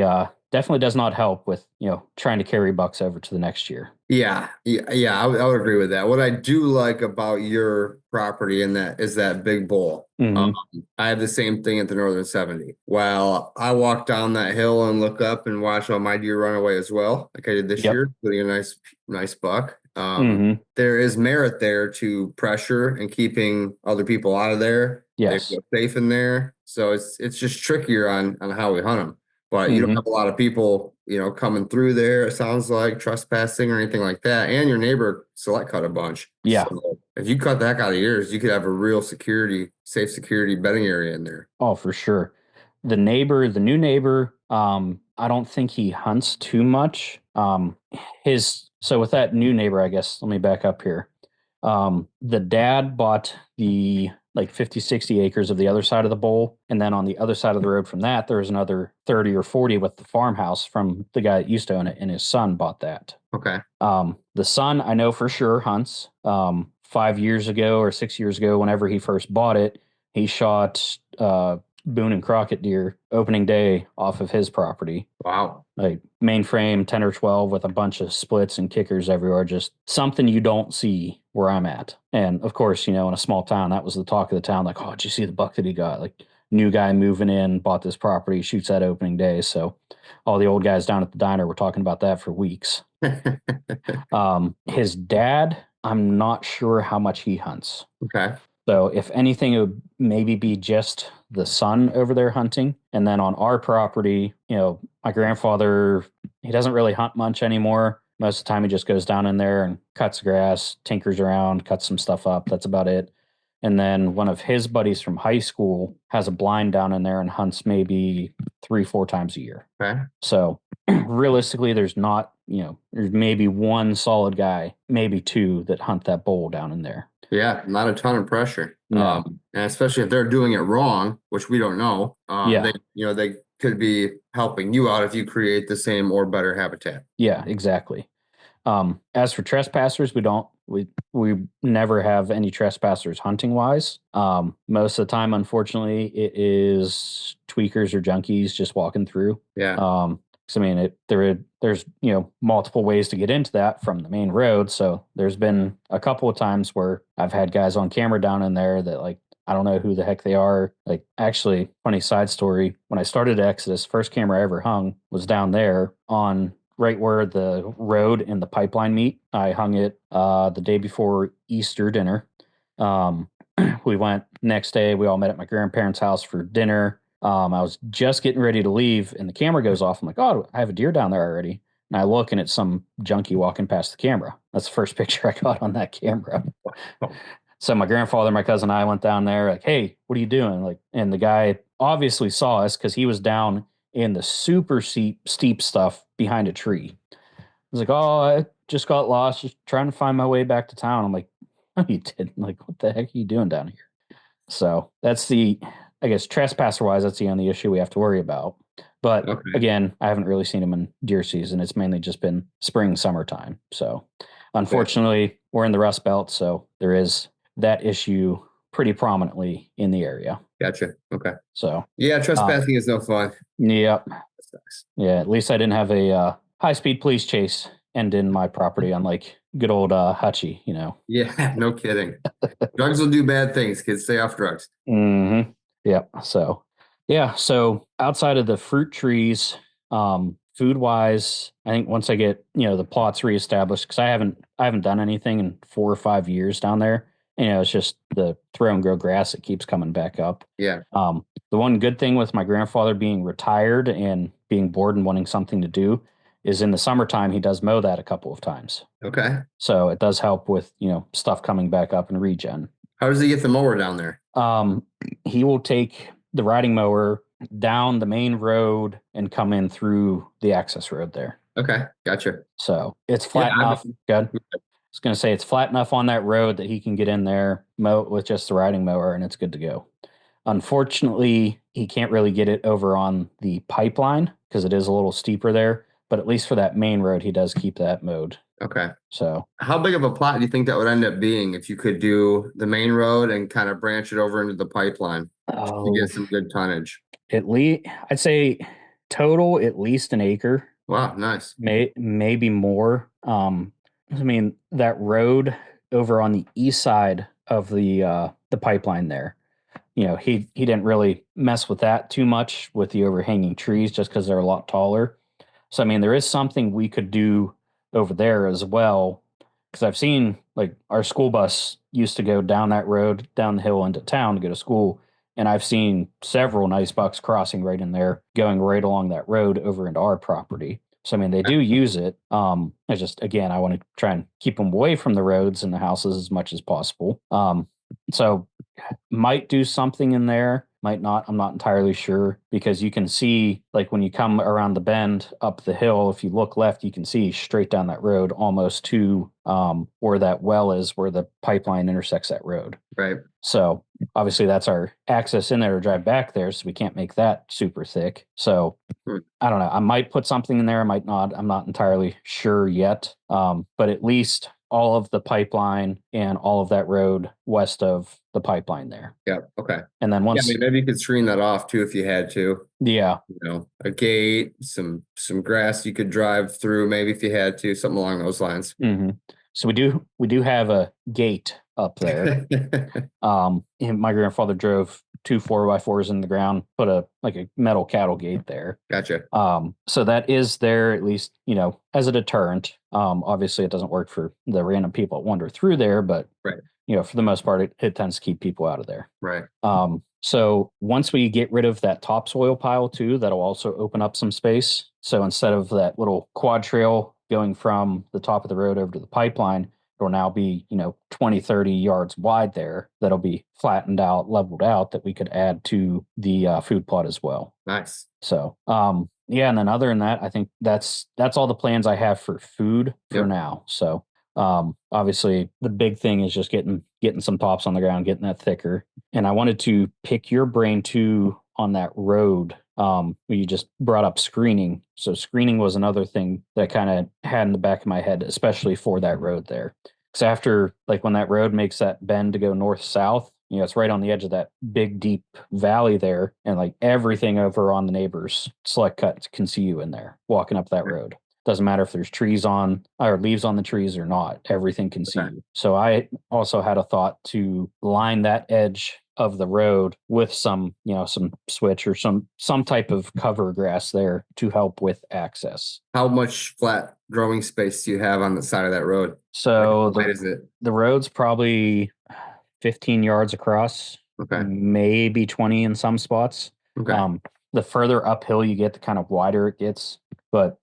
does not help with, trying to carry bucks over to the next year. Yeah. I would agree with that. What I do like about your property is that big bull. I have the same thing at the Northern 70. While I walk down that hill and look up and watch all my deer run away as well, like I did this year, including a nice buck. There is merit there to pressure and keeping other people out of there. Yes. They feel safe in there. So it's just trickier on how we hunt them. But you don't have a lot of people, coming through there, it sounds like, trespassing or anything like that. And your neighbor select cut a bunch. Yeah. So if you cut the heck out of yours, you could have a real safe security bedding area in there. Oh, for sure. The new neighbor, I don't think he hunts too much. So with that new neighbor, I guess, let me back up here. The dad bought the 50, 60 acres of the other side of the bowl. And then on the other side of the road from that, there was another 30 or 40 with the farmhouse from the guy that used to own it. And his son bought that. Okay. The son, I know for sure hunts. 5 years ago or 6 years ago, whenever he first bought it, he shot Boone and Crockett deer opening day off of his property. Wow. Like mainframe 10 or 12 with a bunch of splits and kickers everywhere. Just something you don't see where I'm at. And of course, in a small town, that was the talk of the town. Like, oh, did you see the buck that he got? Like, new guy moving in, bought this property, shoots that opening day. So all the old guys down at the diner were talking about that for weeks. His dad, I'm not sure how much he hunts. Okay. So if anything, it would maybe be just the son over there hunting. And then on our property, my grandfather, he doesn't really hunt much anymore. Most of the time he just goes down in there and cuts grass, tinkers around, cuts some stuff up. That's about it. And then one of his buddies from high school has a blind down in there and hunts maybe 3-4 times a year. Okay. So realistically, there's not, there's maybe one solid guy, maybe two that hunt that bull down in there. Yeah, not a ton of pressure. No. And especially if they're doing it wrong, which we don't know. Yeah. They could be helping you out if you create the same or better habitat. Yeah, exactly. As for trespassers, we never have any trespassers hunting wise. Most of the time, unfortunately, it is tweakers or junkies just walking through. Yeah. There's multiple ways to get into that from the main road. So there's been a couple of times where I've had guys on camera down in there that like, I don't know who the heck they are. Like, actually, funny side story. When I started Exodus, first camera I ever hung was down there on right where the road and the pipeline meet. I hung it the day before Easter dinner. We went next day. We all met at my grandparents' house for dinner. I was just getting ready to leave, and the camera goes off. I'm like, oh, I have a deer down there already. And I look, and it's some junkie walking past the camera. That's the first picture I got on that camera. So my grandfather, my cousin, and I went down there like, hey, what are you doing? Like, and the guy obviously saw us because he was down in the super steep stuff behind a tree. I was like, oh, I just got lost, just trying to find my way back to town. I'm like, no, you didn't. Like, what the heck are you doing down here? So that's I guess trespasser-wise, that's the only issue we have to worry about. But again, I haven't really seen them in deer season. It's mainly just been spring, summertime. So unfortunately, we're in the Rust Belt, so there is that issue pretty prominently in the area. Gotcha. Okay. So yeah, trespassing is no fun. Yep. Yeah, at least I didn't have a high-speed police chase end in my property, unlike good old Hutchie, Yeah, no kidding. Drugs will do bad things. Kids, stay off drugs. Mm-hmm. Yep. So, yeah. So outside of the fruit trees, food-wise, I think once I get the plots reestablished, because I haven't done anything in 4 or 5 years down there. It's just the throw and grow grass that keeps coming back up. Yeah. The one good thing with my grandfather being retired and being bored and wanting something to do is in the summertime, he does mow that a couple of times. Okay. So it does help with, stuff coming back up and regen. How does he get the mower down there? He will take the riding mower down the main road and come in through the access road there. Okay. Gotcha. So it's flat enough. Good. I was going to say it's flat enough on that road that he can get in there, mow it with just the riding mower, and it's good to go. Unfortunately, he can't really get it over on the pipeline because it is a little steeper there. But at least for that main road, he does keep that mowed. Okay. So how big of a plot do you think that would end up being if you could do the main road and kind of branch it over into the pipeline to get some good tonnage? At least, I'd say total at least an acre. Wow, nice. Maybe more. That road over on the east side of the pipeline there, he didn't really mess with that too much with the overhanging trees just because they're a lot taller. So, there is something we could do over there as well, because I've seen, like, our school bus used to go down that road, down the hill into town to go to school, and I've seen several nice bucks crossing right in there, going right along that road over into our property. So, they do use it. I want to try and keep them away from the roads and the houses as much as possible. So might do something in there, might not. I'm not entirely sure, because you can see, like, when you come around the bend up the hill, if you look left, you can see straight down that road almost to where that well is, where the pipeline intersects that road. Right. So obviously that's our access in there to drive back there, so we can't make that super thick. So I don't know. I might put something in there. I might not. I'm not entirely sure yet. But at least all of the pipeline and all of that road west of the pipeline there. Yeah. Okay. And then Yeah, once, maybe you could screen that off too if you had to. yeah, A gate, some grass you could drive through, maybe if you had to, something along those lines. mm-hmm. So we do have a gate up there. And my grandfather drove 2 4x4s in the ground, put a metal cattle gate there. Gotcha. So that is there at least, as a deterrent. Obviously it doesn't work for the random people that wander through there, but Right. For the most part, it tends to keep people out of there. Right. So once we get rid of that topsoil pile too, that'll also open up some space. So instead of that little quad trail going from the top of the road over to the pipeline, it'll now be, 20, 30 yards wide there. That'll be flattened out, leveled out, that we could add to the food plot as well. Nice. So, yeah. And then other than that, I think that's all the plans I have for food for now. So, obviously the big thing is just getting some tops on the ground, getting that thicker. And I wanted to pick your brain too on that road. You just brought up screening. So screening was another thing that I kind of had in the back of my head, especially for that road there. Because after, when that road makes that bend to go north-south, it's right on the edge of that big, deep valley there. And everything over on the neighbor's select cut can see you in there walking up that road. Doesn't matter if there's trees on or leaves on the trees or not. Everything can see you. So I also had a thought to line that edge of the road with some switch or some type of cover grass there to help with access. How much flat growing space do you have on the side of that road? So How wide is it? The road's probably 15 yards across. Okay. Maybe 20 in some spots. Okay. The further uphill you get, the kind of wider it gets. But,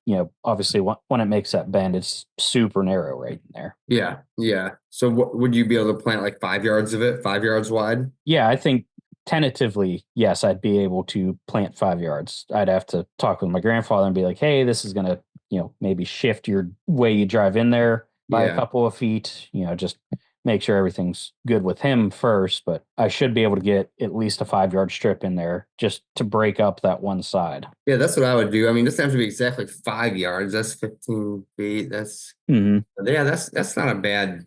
obviously when it makes that bend, it's super narrow right in there. Yeah. Yeah. So would you be able to plant 5 yards of it, 5 yards wide? Yeah, I think tentatively, yes, I'd be able to plant 5 yards. I'd have to talk with my grandfather and be like, hey, this is going to, maybe shift your way you drive in there by a couple of feet, just make sure everything's good with him first, but I should be able to get at least a 5 yard strip in there just to break up that one side. Yeah, that's what I would do. I mean, this has to be exactly 5 yards. That's 15 feet. That's that's not a bad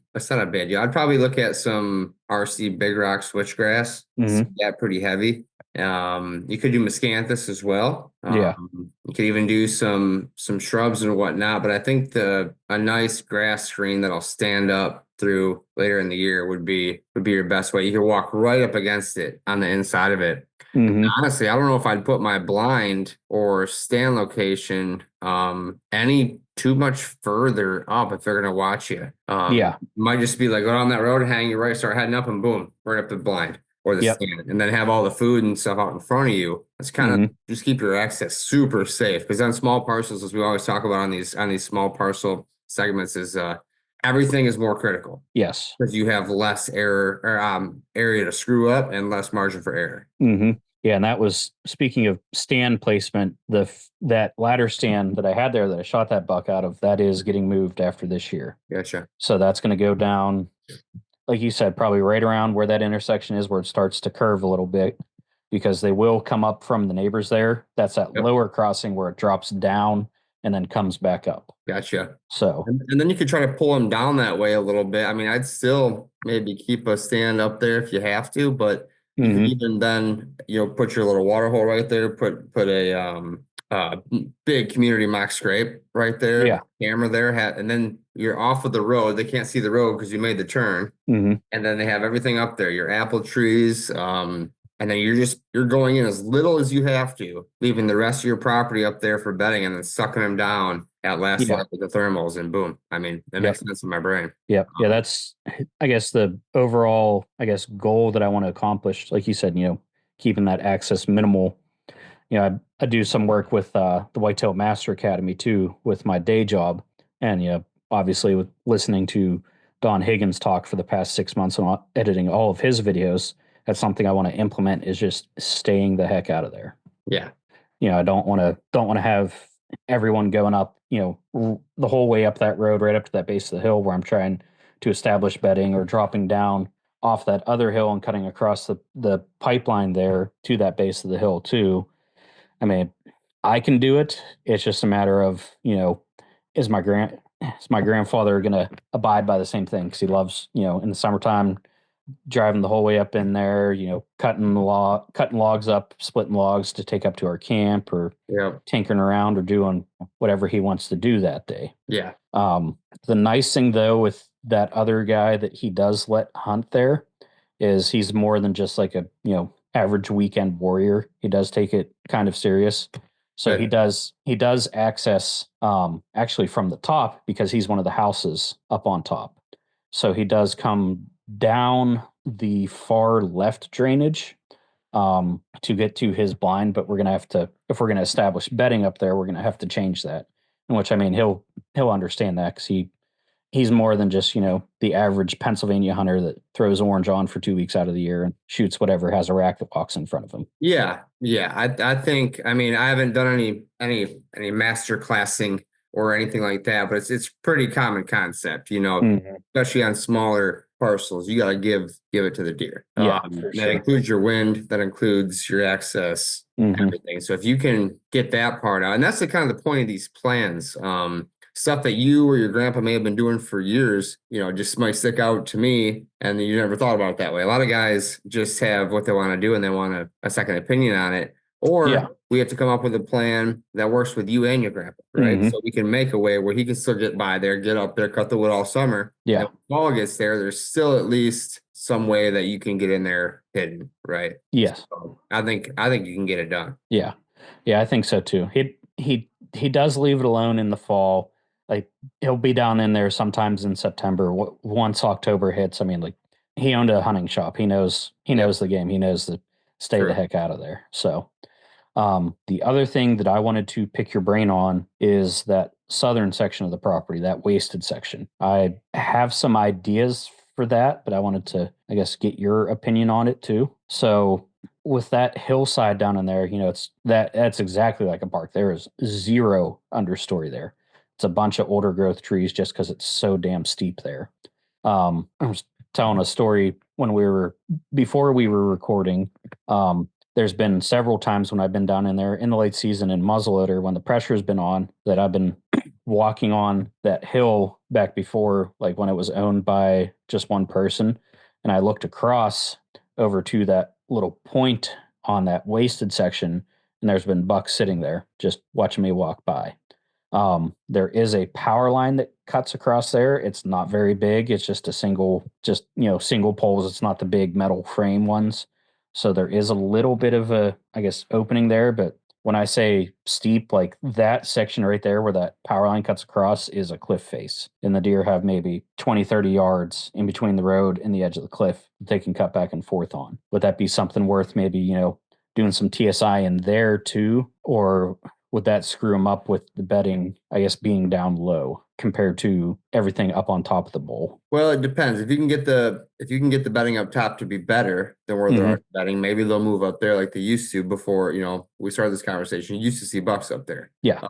deal. I'd probably look at some RC big rock switchgrass. Yeah, pretty heavy. You could do miscanthus as well. You could even do some shrubs and whatnot, but I think a nice grass screen that'll stand up through later in the year would be your best way. You could walk right up against it on the inside of it. Honestly, I don't know if I'd put my blind or stand location any too much further up if they're gonna watch you. Might just be go down that road, hang your right, start heading up, and boom, right up the blind or the stand, and then have all the food and stuff out in front of you. It's kind of just keep your access super safe, because on small parcels, as we always talk about on these small parcel segments, is everything is more critical. Yes, because you have less error or area to screw up and less margin for error. Yeah, and that was, speaking of stand placement, that ladder stand that I had there that I shot that buck out of, that is getting moved after this year. Gotcha. So that's going to go down, like you said, probably right around where that intersection is, where it starts to curve a little bit, because they will come up from the neighbors there. That's that lower crossing where it drops down and then comes back up. Gotcha. So, and then you could try to pull them down that way a little bit. I mean, I'd still maybe keep a stand up there if you have to, but you could even then, put your little water hole right there, put a big community mock scrape right there, camera there, and then you're off of the road. They can't see the road because you made the turn. And then they have everything up there, your apple trees, and then you're going in as little as you have to, leaving the rest of your property up there for bedding, and then sucking them down at last light with the thermals, and boom. I mean, that makes sense in my brain. Yeah, that's, I guess, the overall, goal that I want to accomplish. Like you said, keeping that access minimal. I do some work with the Whitetail Master Academy too, with my day job, and obviously with listening to Don Higgins talk for the past 6 months and editing all of his videos. That's something I want to implement, is just staying the heck out of there. Yeah. I don't want to have everyone going up, the whole way up that road, right up to that base of the hill where I'm trying to establish bedding, or dropping down off that other hill and cutting across the pipeline there to that base of the hill too. I mean, I can do it. It's just a matter of, is my is my grandfather going to abide by the same thing? Because he loves, in the summertime, driving the whole way up in there, cutting logs up, splitting logs to take up to our camp, or Yeah. tinkering around or doing whatever he wants to do that day. Yeah. The nice thing though with that other guy that he does let hunt there is he's more than just like a average weekend warrior. He does take it kind of serious. So Good. he does access actually from the top, because he's one of the houses up on top. So he does come down the far left drainage to get to his blind, but we're gonna have to, if we're gonna establish bedding up there, we're gonna have to change that. In which, I mean, he'll understand that, because he's more than just the average Pennsylvania hunter that throws orange on for 2 weeks out of the year and shoots whatever has a rack that walks in front of him. Yeah. I think, I mean, I haven't done any master classing or anything like that, but it's pretty common concept, especially on smaller parcels. You got to give it to the deer. Yeah, that includes your wind, that includes your access, everything. So if you can get that part out, and that's the kind of the point of these plans. Stuff that you or your grandpa may have been doing for years, just might stick out to me, and you never thought about it that way. A lot of guys just have what they want to do and they want a second opinion on it. Or we have to come up with a plan that works with you and your grandpa, right? So we can make a way where he can still get by there, get up there, cut the wood all summer. Yeah. And when fall gets there, there's still at least some way that you can get in there hidden, right? Yes. So I think you can get it done. Yeah. Yeah, I think so too. He does leave it alone in the fall. Like, he'll be down in there sometimes in September. Once October hits, I mean, like, he owned a hunting shop. He knows the game. He knows to stay the heck out of there. So the other thing that I wanted to pick your brain on is that southern section of the property, that wasted section. I have some ideas for that, but I wanted to, I guess, get your opinion on it too. So with that hillside down in there, that's exactly like a park. There is zero understory there. It's a bunch of older growth trees just because it's so damn steep there. I was telling a story before we were recording. There's been several times when I've been down in there in the late season in muzzleloader when the pressure's been on, that I've been walking on that hill back before, like when it was owned by just one person. And I looked across over to that little point on that wasted section, and there's been bucks sitting there just watching me walk by. There is a power line that cuts across there. It's not very big. It's just single poles. It's not the big metal frame ones. So there is a little bit of a, I guess, opening there. But when I say steep, like that section right there where that power line cuts across is a cliff face. And the deer have maybe 20, 30 yards in between the road and the edge of the cliff they can cut back and forth on. Would that be something worth maybe, doing some TSI in there too? Or would that screw them up with the bedding, I guess, being down low compared to everything up on top of the bowl? Well, it depends. If you can get the bedding up top to be better than where there are bedding, maybe they'll move up there like they used to before, we started this conversation. You used to see bucks up there. Yeah.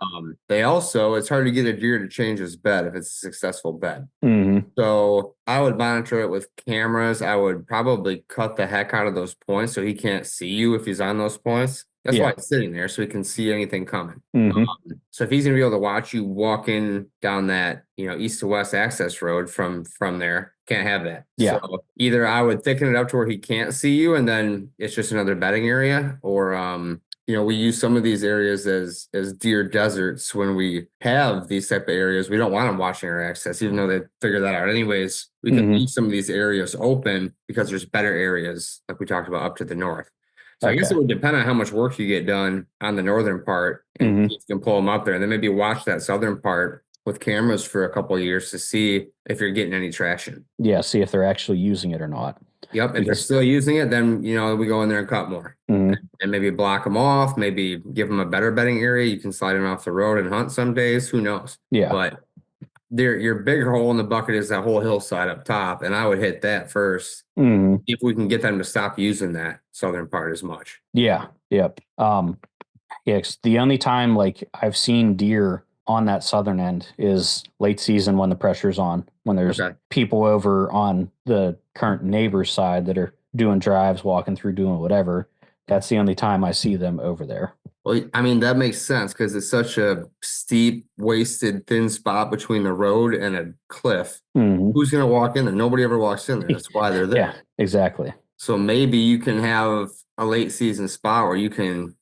It's hard to get a deer to change his bed if it's a successful bed. Mm-hmm. So I would monitor it with cameras. I would probably cut the heck out of those points so he can't see you if he's on those points. That's why it's sitting there, so he can see anything coming. So if he's gonna be able to watch you walking down that, east to west access road from there, can't have that. Yeah. So either I would thicken it up to where he can't see you, and then it's just another bedding area, or we use some of these areas as deer deserts when we have these type of areas. We don't want them watching our access, even though they figure that out anyways. We can leave some of these areas open because there's better areas, like we talked about, up to the north. So I guess it would depend on how much work you get done on the northern part, and you can pull them up there, and then maybe watch that southern part with cameras for a couple of years to see if you're getting any traction. Yeah, see if they're actually using it or not. Yep, if they're still using it, then we go in there and cut more, and maybe block them off, maybe give them a better bedding area. You can slide them off the road and hunt some days. Who knows? Yeah, but your bigger hole in the bucket is that whole hillside up top, and I would hit that first if we can get them to stop using that southern part as much. Yeah. Yep. The only time like I've seen deer on that southern end is late season when the pressure's on, when there's people over on the current neighbor's side that are doing drives, walking through, doing whatever. That's the only time I see them over there. Well, I mean, that makes sense because it's such a steep, wasted, thin spot between the road and a cliff. Mhm. Who's going to walk in there? Nobody ever walks in there. That's why they're there. Yeah, exactly. So maybe you can have a late season spot where you can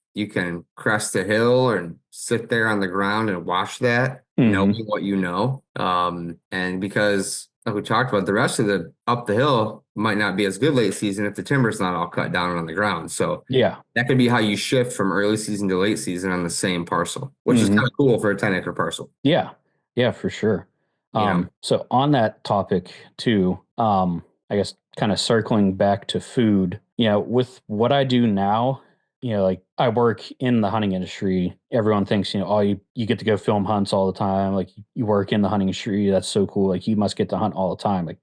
crest a hill and sit there on the ground and watch that, knowing Mhm. what you know. And because like we talked about, the rest of the up the hill might not be as good late season if the timber's not all cut down on the ground. So Yeah. that could be how you shift from early season to late season on the same parcel, which is kind Mhm. of cool for a 10-acre parcel. Yeah. Yeah, for sure. You know, So on that topic too, I guess kind of circling back to food, with what I do now, like I work in the hunting industry. Everyone thinks, oh, you get to go film hunts all the time. Like you work in the hunting industry. That's so cool. Like you must get to hunt all the time. Like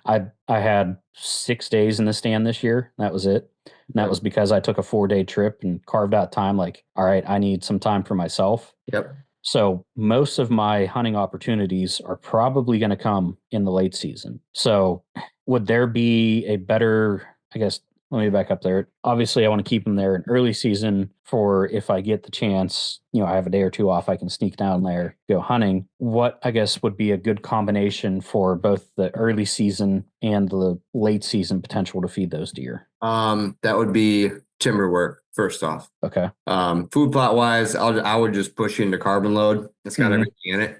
I had 6 days in the stand this year. That was it. And that yep, was because I took a 4-day trip and carved out time. Like, all right, I need some time for myself. yep. So most of my hunting opportunities are probably going to come in the late season. So would there be a better, I guess, let me back up there. Obviously, I want to keep them there in early season for if I get the chance, I have a day or two off, I can sneak down there, go hunting. What I guess would be a good combination for both the early season and the late season potential to feed those deer? That would be timber work first off. Okay. Food plot wise, I would just push into carbon load. It's got Hmm. everything in it.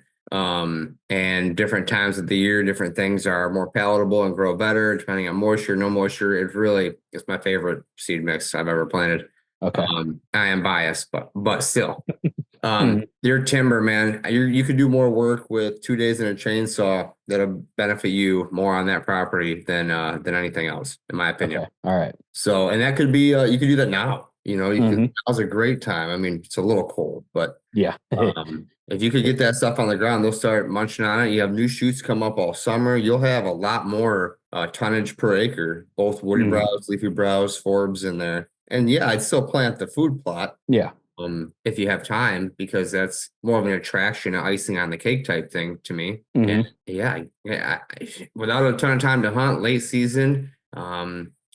And different times of the year, different things are more palatable and grow better depending on moisture, no moisture. It's my favorite seed mix I've ever planted. Okay. I am biased, but still. Mhm. Your timber, man, you could do more work with 2 days in a chainsaw that'll benefit you more on that property than anything else, in my opinion. Okay. All right. So, and that could be you could do that now. Mhm. Now's a great time. I mean, it's a little cold, but Yeah. if you could get that stuff on the ground, they'll start munching on it. You have new shoots come up all summer. You'll have a lot more tonnage per acre, both woody Mhm. browse, leafy browse, forbs in there. And yeah, I'd still plant the food plot Yeah. if you have time, because that's more of an attraction, an icing on the cake type thing to me. And Mhm. yeah, without a ton of time to hunt late season,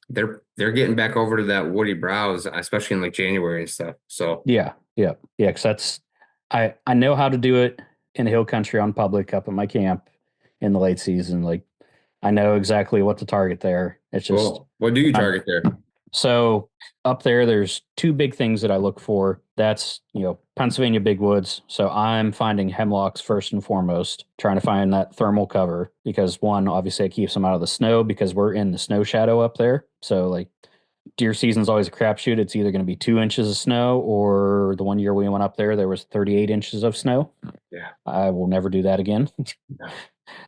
they're getting back over to that woody browse, especially in like January and stuff. So Yeah. Yeah. Yeah. Because I know how to do it in the hill country on public up at my camp in the late season. Like I know exactly what to target there. It's just cool. What do you I'm target there? so up there's two big things that I look for. That's, Pennsylvania big woods. So I'm finding hemlocks first and foremost, trying to find that thermal cover because one, obviously it keeps them out of the snow because we're in the snow shadow up there. So like deer season's always a crapshoot. It's either going to be 2 inches of snow or the one year we went up there was 38 inches of snow. Yeah. I will never do that again. No.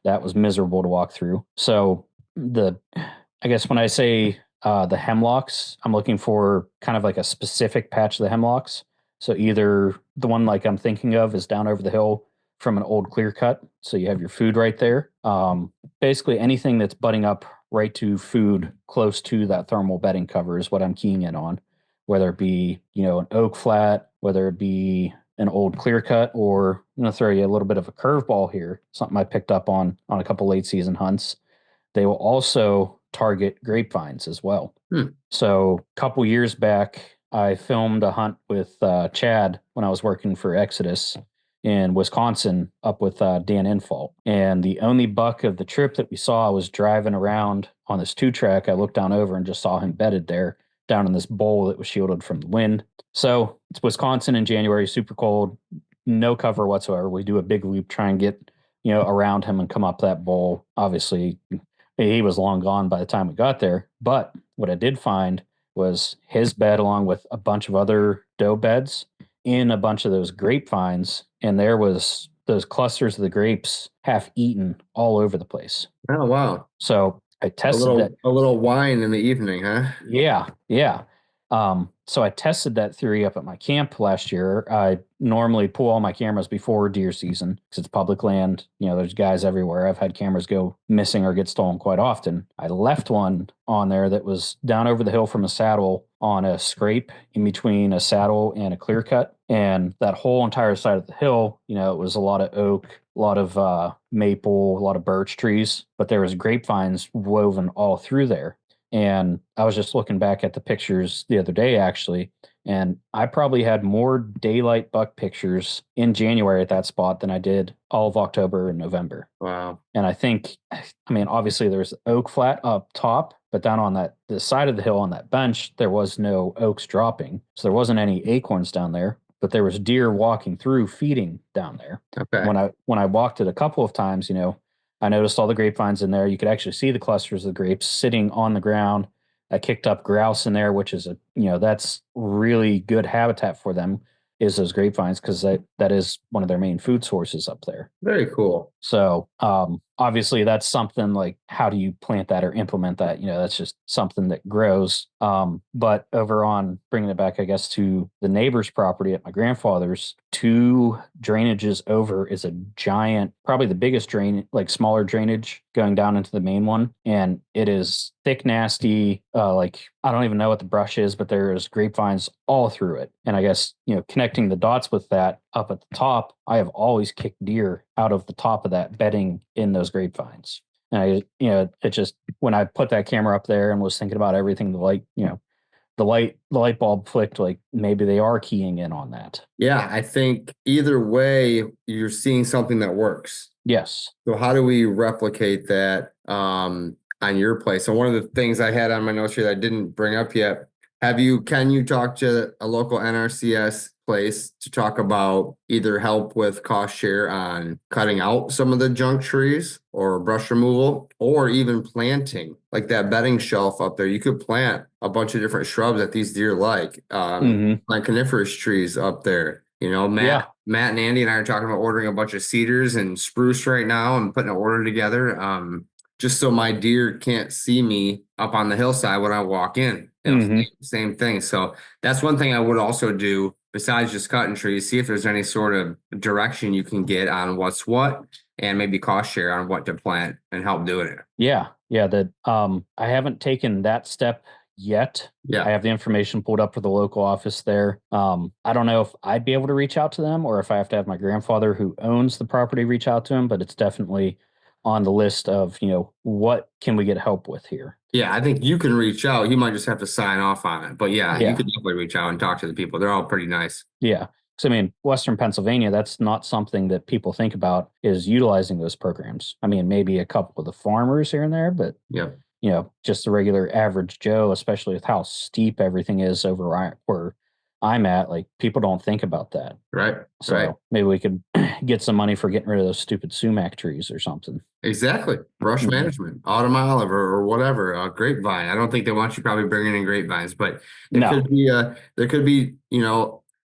That was miserable to walk through. So I guess when I say the hemlocks, I'm looking for kind of like a specific patch of the hemlocks. So either the one like I'm thinking of is down over the hill from an old clear cut. So you have your food right there. Basically anything that's butting up right to food close to that thermal bedding cover is what I'm keying in on, whether it be, an oak flat, whether it be an old clear cut, or I'm going to throw you a little bit of a curveball here, something I picked up on a couple late season hunts. They will also target grapevines as well. So a couple years back, I filmed a hunt with Chad when I was working for Exodus in Wisconsin up with Dan Infault. And the only buck of the trip that we saw was driving around on this 2-track. I looked down over and just saw him bedded there down in this bowl that was shielded from the wind. So it's Wisconsin in January, super cold, no cover whatsoever. We do a big loop, try and get, around him and come up that bowl. Obviously, he was long gone by the time we got there. But what I did find was his bed along with a bunch of other doe beds in a bunch of those grapevines. And there was those clusters of the grapes half eaten all over the place. Oh wow. So I tested that. A little wine in the evening, huh? Yeah, yeah. So I tested that theory up at my camp last year. I normally pull all my cameras before deer season because it's public land. There's guys everywhere. I've had cameras go missing or get stolen quite often. I left one on there that was down over the hill from a saddle on a scrape in between a saddle and a clear cut. And that whole entire side of the hill, it was a lot of oak, a lot of maple, a lot of birch trees, but there was grapevines woven all through there. And I was just looking back at the pictures the other day, actually, and I probably had more daylight buck pictures in January at that spot than I did all of October and November. Wow. And I think, I mean, obviously there's oak flat up top, but down on the side of the hill on that bench, there was no oaks dropping. So there wasn't any acorns down there, but there was deer walking through feeding down there. Okay. When I walked it a couple of times, I noticed all the grapevines in there. You could actually see the clusters of grapes sitting on the ground. I kicked up grouse in there, which is that's really good habitat for them, is those grapevines, because that is one of their main food sources up there. Very cool. So obviously that's something like, how do you plant that or implement that? That's just something that grows. But over on bringing it back, I guess, to the neighbor's property at my grandfather's, 2 drainages over is a giant, probably the biggest drain, like smaller drainage going down into the main one. And it is thick, nasty, like I don't even know what the brush is, but there's grapevines all through it. And I guess, connecting the dots with that up at the top, I have always kicked deer out of the top of that bedding in those grapevines. And it just, when I put that camera up there and was thinking about everything, the light bulb flicked, like maybe they are keying in on that. Yeah, I think either way, you're seeing something that works. Yes. So how do we replicate that on your place? So one of the things I had on my notes here that I didn't bring up yet, can you talk to a local NRCS place to talk about either help with cost share on cutting out some of the junk trees or brush removal, or even planting, like that bedding shelf up there? You could plant a bunch of different shrubs that these deer like, plant coniferous trees up there. Matt and Andy and I are talking about ordering a bunch of cedars and spruce right now and putting an order together, just so my deer can't see me up on the hillside when I walk in. Same thing. So that's one thing I would also do besides just cutting trees. See if there's any sort of direction you can get on what's what, and maybe cost share on what to plant and help doing it. Yeah. I haven't taken that step yet. Yeah. I have the information pulled up for the local office there. I don't know if I'd be able to reach out to them, or if I have to have my grandfather who owns the property reach out to him, but it's definitely on the list of, what can we get help with here? Yeah, I think you can reach out. You might just have to sign off on it. But you could definitely reach out and talk to the people. They're all pretty nice. Yeah. Because, I mean, Western Pennsylvania, that's not something that people think about, is utilizing those programs. I mean, maybe a couple of the farmers here and there, but just the regular average Joe, especially with how steep everything is over where I'm at, like, people don't think about that. Right. So maybe we could get some money for getting rid of those stupid sumac trees or something. Exactly. Brush management, autumn olive or whatever, grapevine. I don't think they want you probably bringing in grapevines, but could be,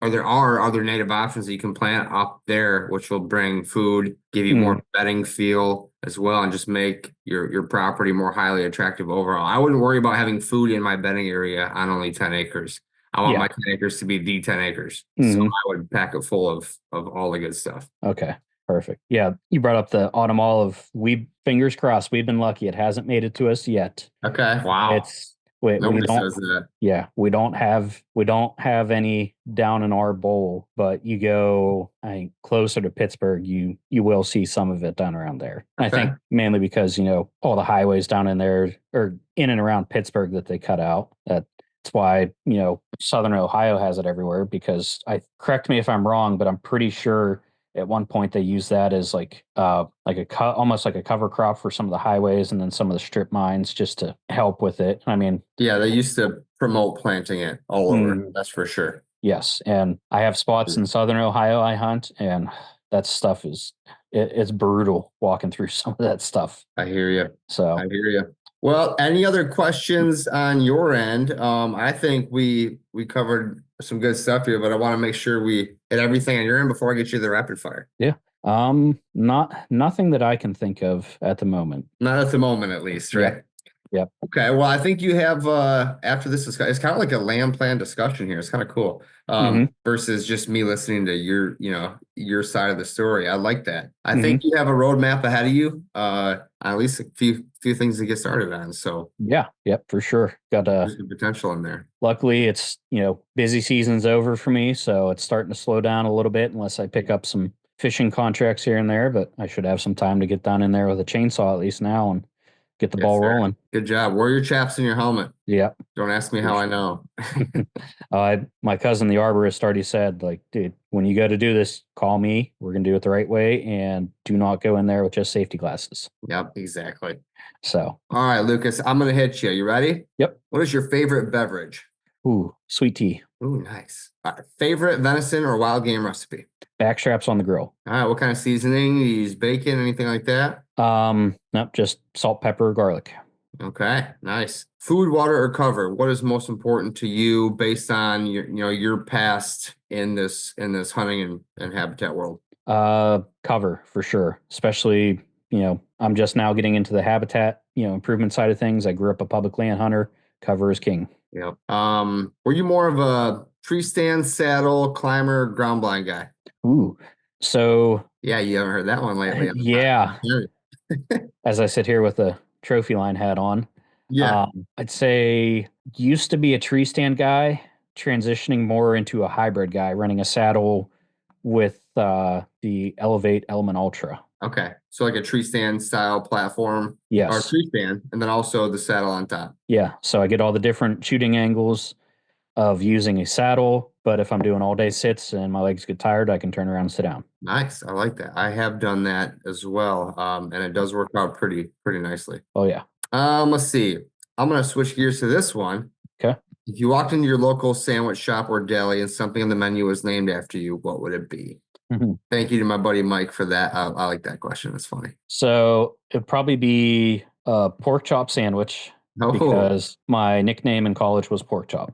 or there are other native options that you can plant up there, which will bring food, give you more bedding feel as well, and just make your property more highly attractive overall. I wouldn't worry about having food in my bedding area on only 10 acres. I want my 10 acres to be the 10 acres. So I would pack it full of all the good stuff. Okay, perfect. Yeah, you brought up the autumn olive. Fingers crossed, we've been lucky. It hasn't made it to us yet. Okay. Wow. Nobody says that. Yeah, we don't have any down in our bowl, but you go, I think, closer to Pittsburgh, you will see some of it down around there. Okay. I think mainly because, all the highways down in there, or in and around Pittsburgh, that they cut out. That's why, Southern Ohio has it everywhere, because correct me if I'm wrong, but I'm pretty sure at one point they used that as almost like a cover crop for some of the highways and then some of the strip mines, just to help with it. I mean, yeah, they used to promote planting it all over. That's for sure. Yes. And I have spots in Southern Ohio I hunt, and that stuff it's brutal walking through some of that stuff. I hear you. So I hear you. Well, any other questions on your end? I think we covered some good stuff here, but I want to make sure we hit everything on your end before I get you the rapid fire. Yeah. Nothing that I can think of at the moment. Not at the moment, at least, right? Yep. Okay. Well, I think you have, after this discussion, it's kind of like a land plan discussion here. It's kind of cool. Versus just me listening to your side of the story. I like that. I think you have a roadmap ahead of you, at least a few things to get started on. So yeah. Yep, for sure. Got some potential in there. Luckily it's, busy season's over for me. So it's starting to slow down a little bit, unless I pick up some fishing contracts here and there, but I should have some time to get down in there with a chainsaw at least now and get the Yes, ball sir. rolling. Good job. Wear your chaps in your helmet. Yeah. Don't ask me how I know. My cousin, the arborist, already said, like, dude, when you go to do this, call me. We're going to do it the right way, and do not go in there with just safety glasses. Yep, exactly. So, All right, Lucas, I'm going to hit you. You ready? yep. What is your favorite beverage? Ooh, sweet tea. Ooh, nice. All right, favorite venison or wild game recipe? Backstraps on the grill. All right, what kind of seasoning? You use bacon, anything like that? Nope, just salt, pepper, garlic. Okay, nice. Food, water, or cover? What is most important to you based on your past in this hunting and habitat world? Cover for sure. Especially, I'm just now getting into the habitat, improvement side of things. I grew up a public land hunter. Cover is king. Yep. Were you more of a tree stand, saddle, climber, ground blind guy? Ooh. So Yeah, you haven't heard that one lately. yeah. As I sit here with a trophy line hat on, Yeah. I'd say used to be a tree stand guy, transitioning more into a hybrid guy, running a saddle with the Elevate Element Ultra. Okay. So like a tree stand style platform or Yes. tree stand, and then also the saddle on top. Yeah. So I get all the different shooting angles of using a saddle, but if I'm doing all day sits and my legs get tired, I can turn around and sit down. Nice. I like that. I have done that as well. And it does work out pretty nicely. Oh yeah. Let's see. I'm gonna switch gears to this one. Okay. If you walked into your local sandwich shop or deli and something on the menu was named after you, what would it be? Mm-hmm. Thank you to my buddy Mike for that. I like that question. It's funny. So it'd probably be a pork chop sandwich because my nickname in college was Pork Chop.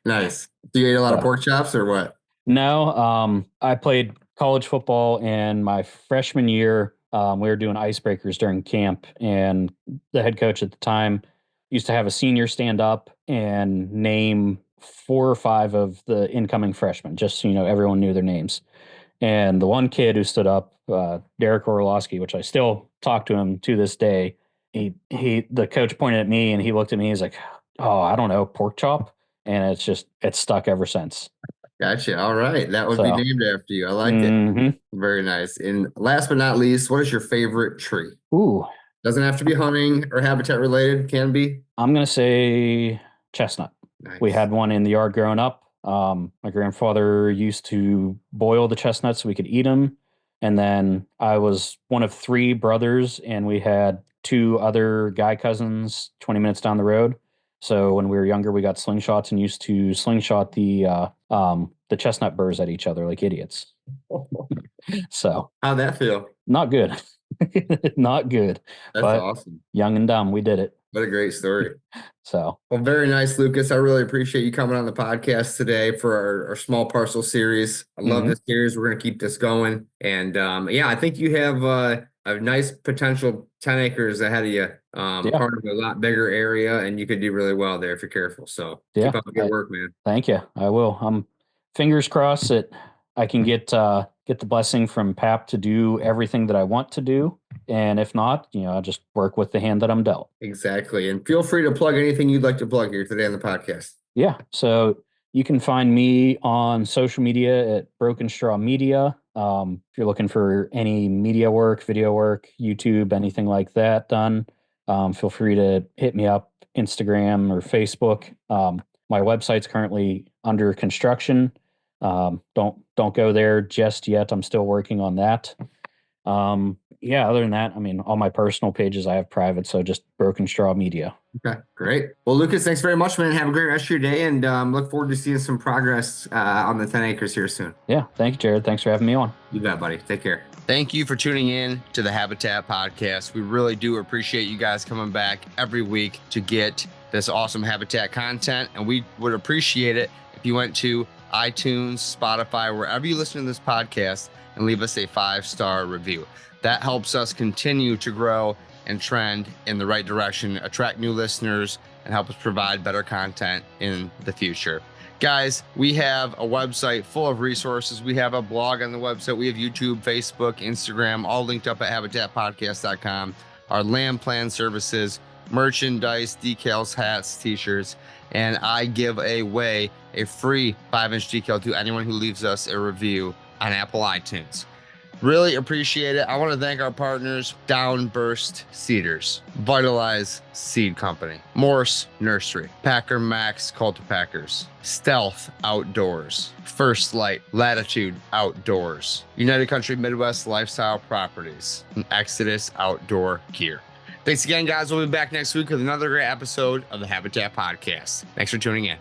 Nice. Do you eat a lot of pork chops or what? No, I played college football, and my freshman year, we were doing icebreakers during camp, and the head coach at the time used to have a senior stand up and name 4 or 5 of the incoming freshmen, just so everyone knew their names. And the one kid who stood up, Derek Orlowski, which I still talk to him to this day, the coach pointed at me and he looked at me. He's like, "Oh, I don't know, pork chop," and it's stuck ever since. Gotcha. All right, that would be named after you. I like it. Very nice. And last but not least, what is your favorite tree? Ooh, doesn't have to be hunting or habitat related. Can be. I'm gonna say chestnut. Nice. We had one in the yard growing up. My grandfather used to boil the chestnuts so we could eat them. And then I was one of 3 brothers, and we had 2 other guy cousins 20 minutes down the road. So when we were younger, we got slingshots and used to slingshot the chestnut burrs at each other like idiots. So how'd that feel? Not good. Not good. That's awesome. Young and dumb, we did it. What a great story. So, well, very nice, Lucas. I really appreciate you coming on the podcast today for our small parcel series. I love this series. We're going to keep this going. And yeah, I think you have a nice potential 10 acres ahead of you. Part of a lot bigger area, and you could do really well there if you're careful. So keep up the good work, man. Thank you. I will. I'm fingers crossed that I can get the blessing from Pap to do everything that I want to do. And if not, I'll just work with the hand that I'm dealt. Exactly. And feel free to plug anything you'd like to plug here today on the podcast. Yeah. So you can find me on social media at Broken Straw Media. If you're looking for any media work, video work, YouTube, anything like that done, feel free to hit me up, Instagram or Facebook. My website's currently under construction. Don't go there just yet. I'm still working on that. Other than that, I mean, all my personal pages I have private, so just Broken Straw Media. Okay, great. Well, Lucas, thanks very much, man. Have a great rest of your day, and look forward to seeing some progress on the 10 acres here soon. Yeah, thank you, Jared. Thanks for having me on. You bet, buddy. Take care. Thank you for tuning in to the Habitat Podcast. We really do appreciate you guys coming back every week to get this awesome habitat content, and we would appreciate it if you went to iTunes, Spotify, wherever you listen to this podcast, and leave us a 5-star review. That helps us continue to grow and trend in the right direction, attract new listeners, and help us provide better content in the future. Guys, we have a website full of resources. We have a blog on the website. We have YouTube, Facebook, Instagram, all linked up at habitatpodcast.com. Our land plan services, merchandise, decals, hats, t-shirts, and I give away a free 5-inch decal to anyone who leaves us a review on Apple iTunes. Really appreciate it. I want to thank our partners, Downburst Seeders, Vitalize Seed Company, Morse Nursery, Packer Max Cultipackers, Stealth Outdoors, First Light Latitude Outdoors, United Country Midwest Lifestyle Properties, and Exodus Outdoor Gear. Thanks again, guys. We'll be back next week with another great episode of the Habitat Podcast. Thanks for tuning in.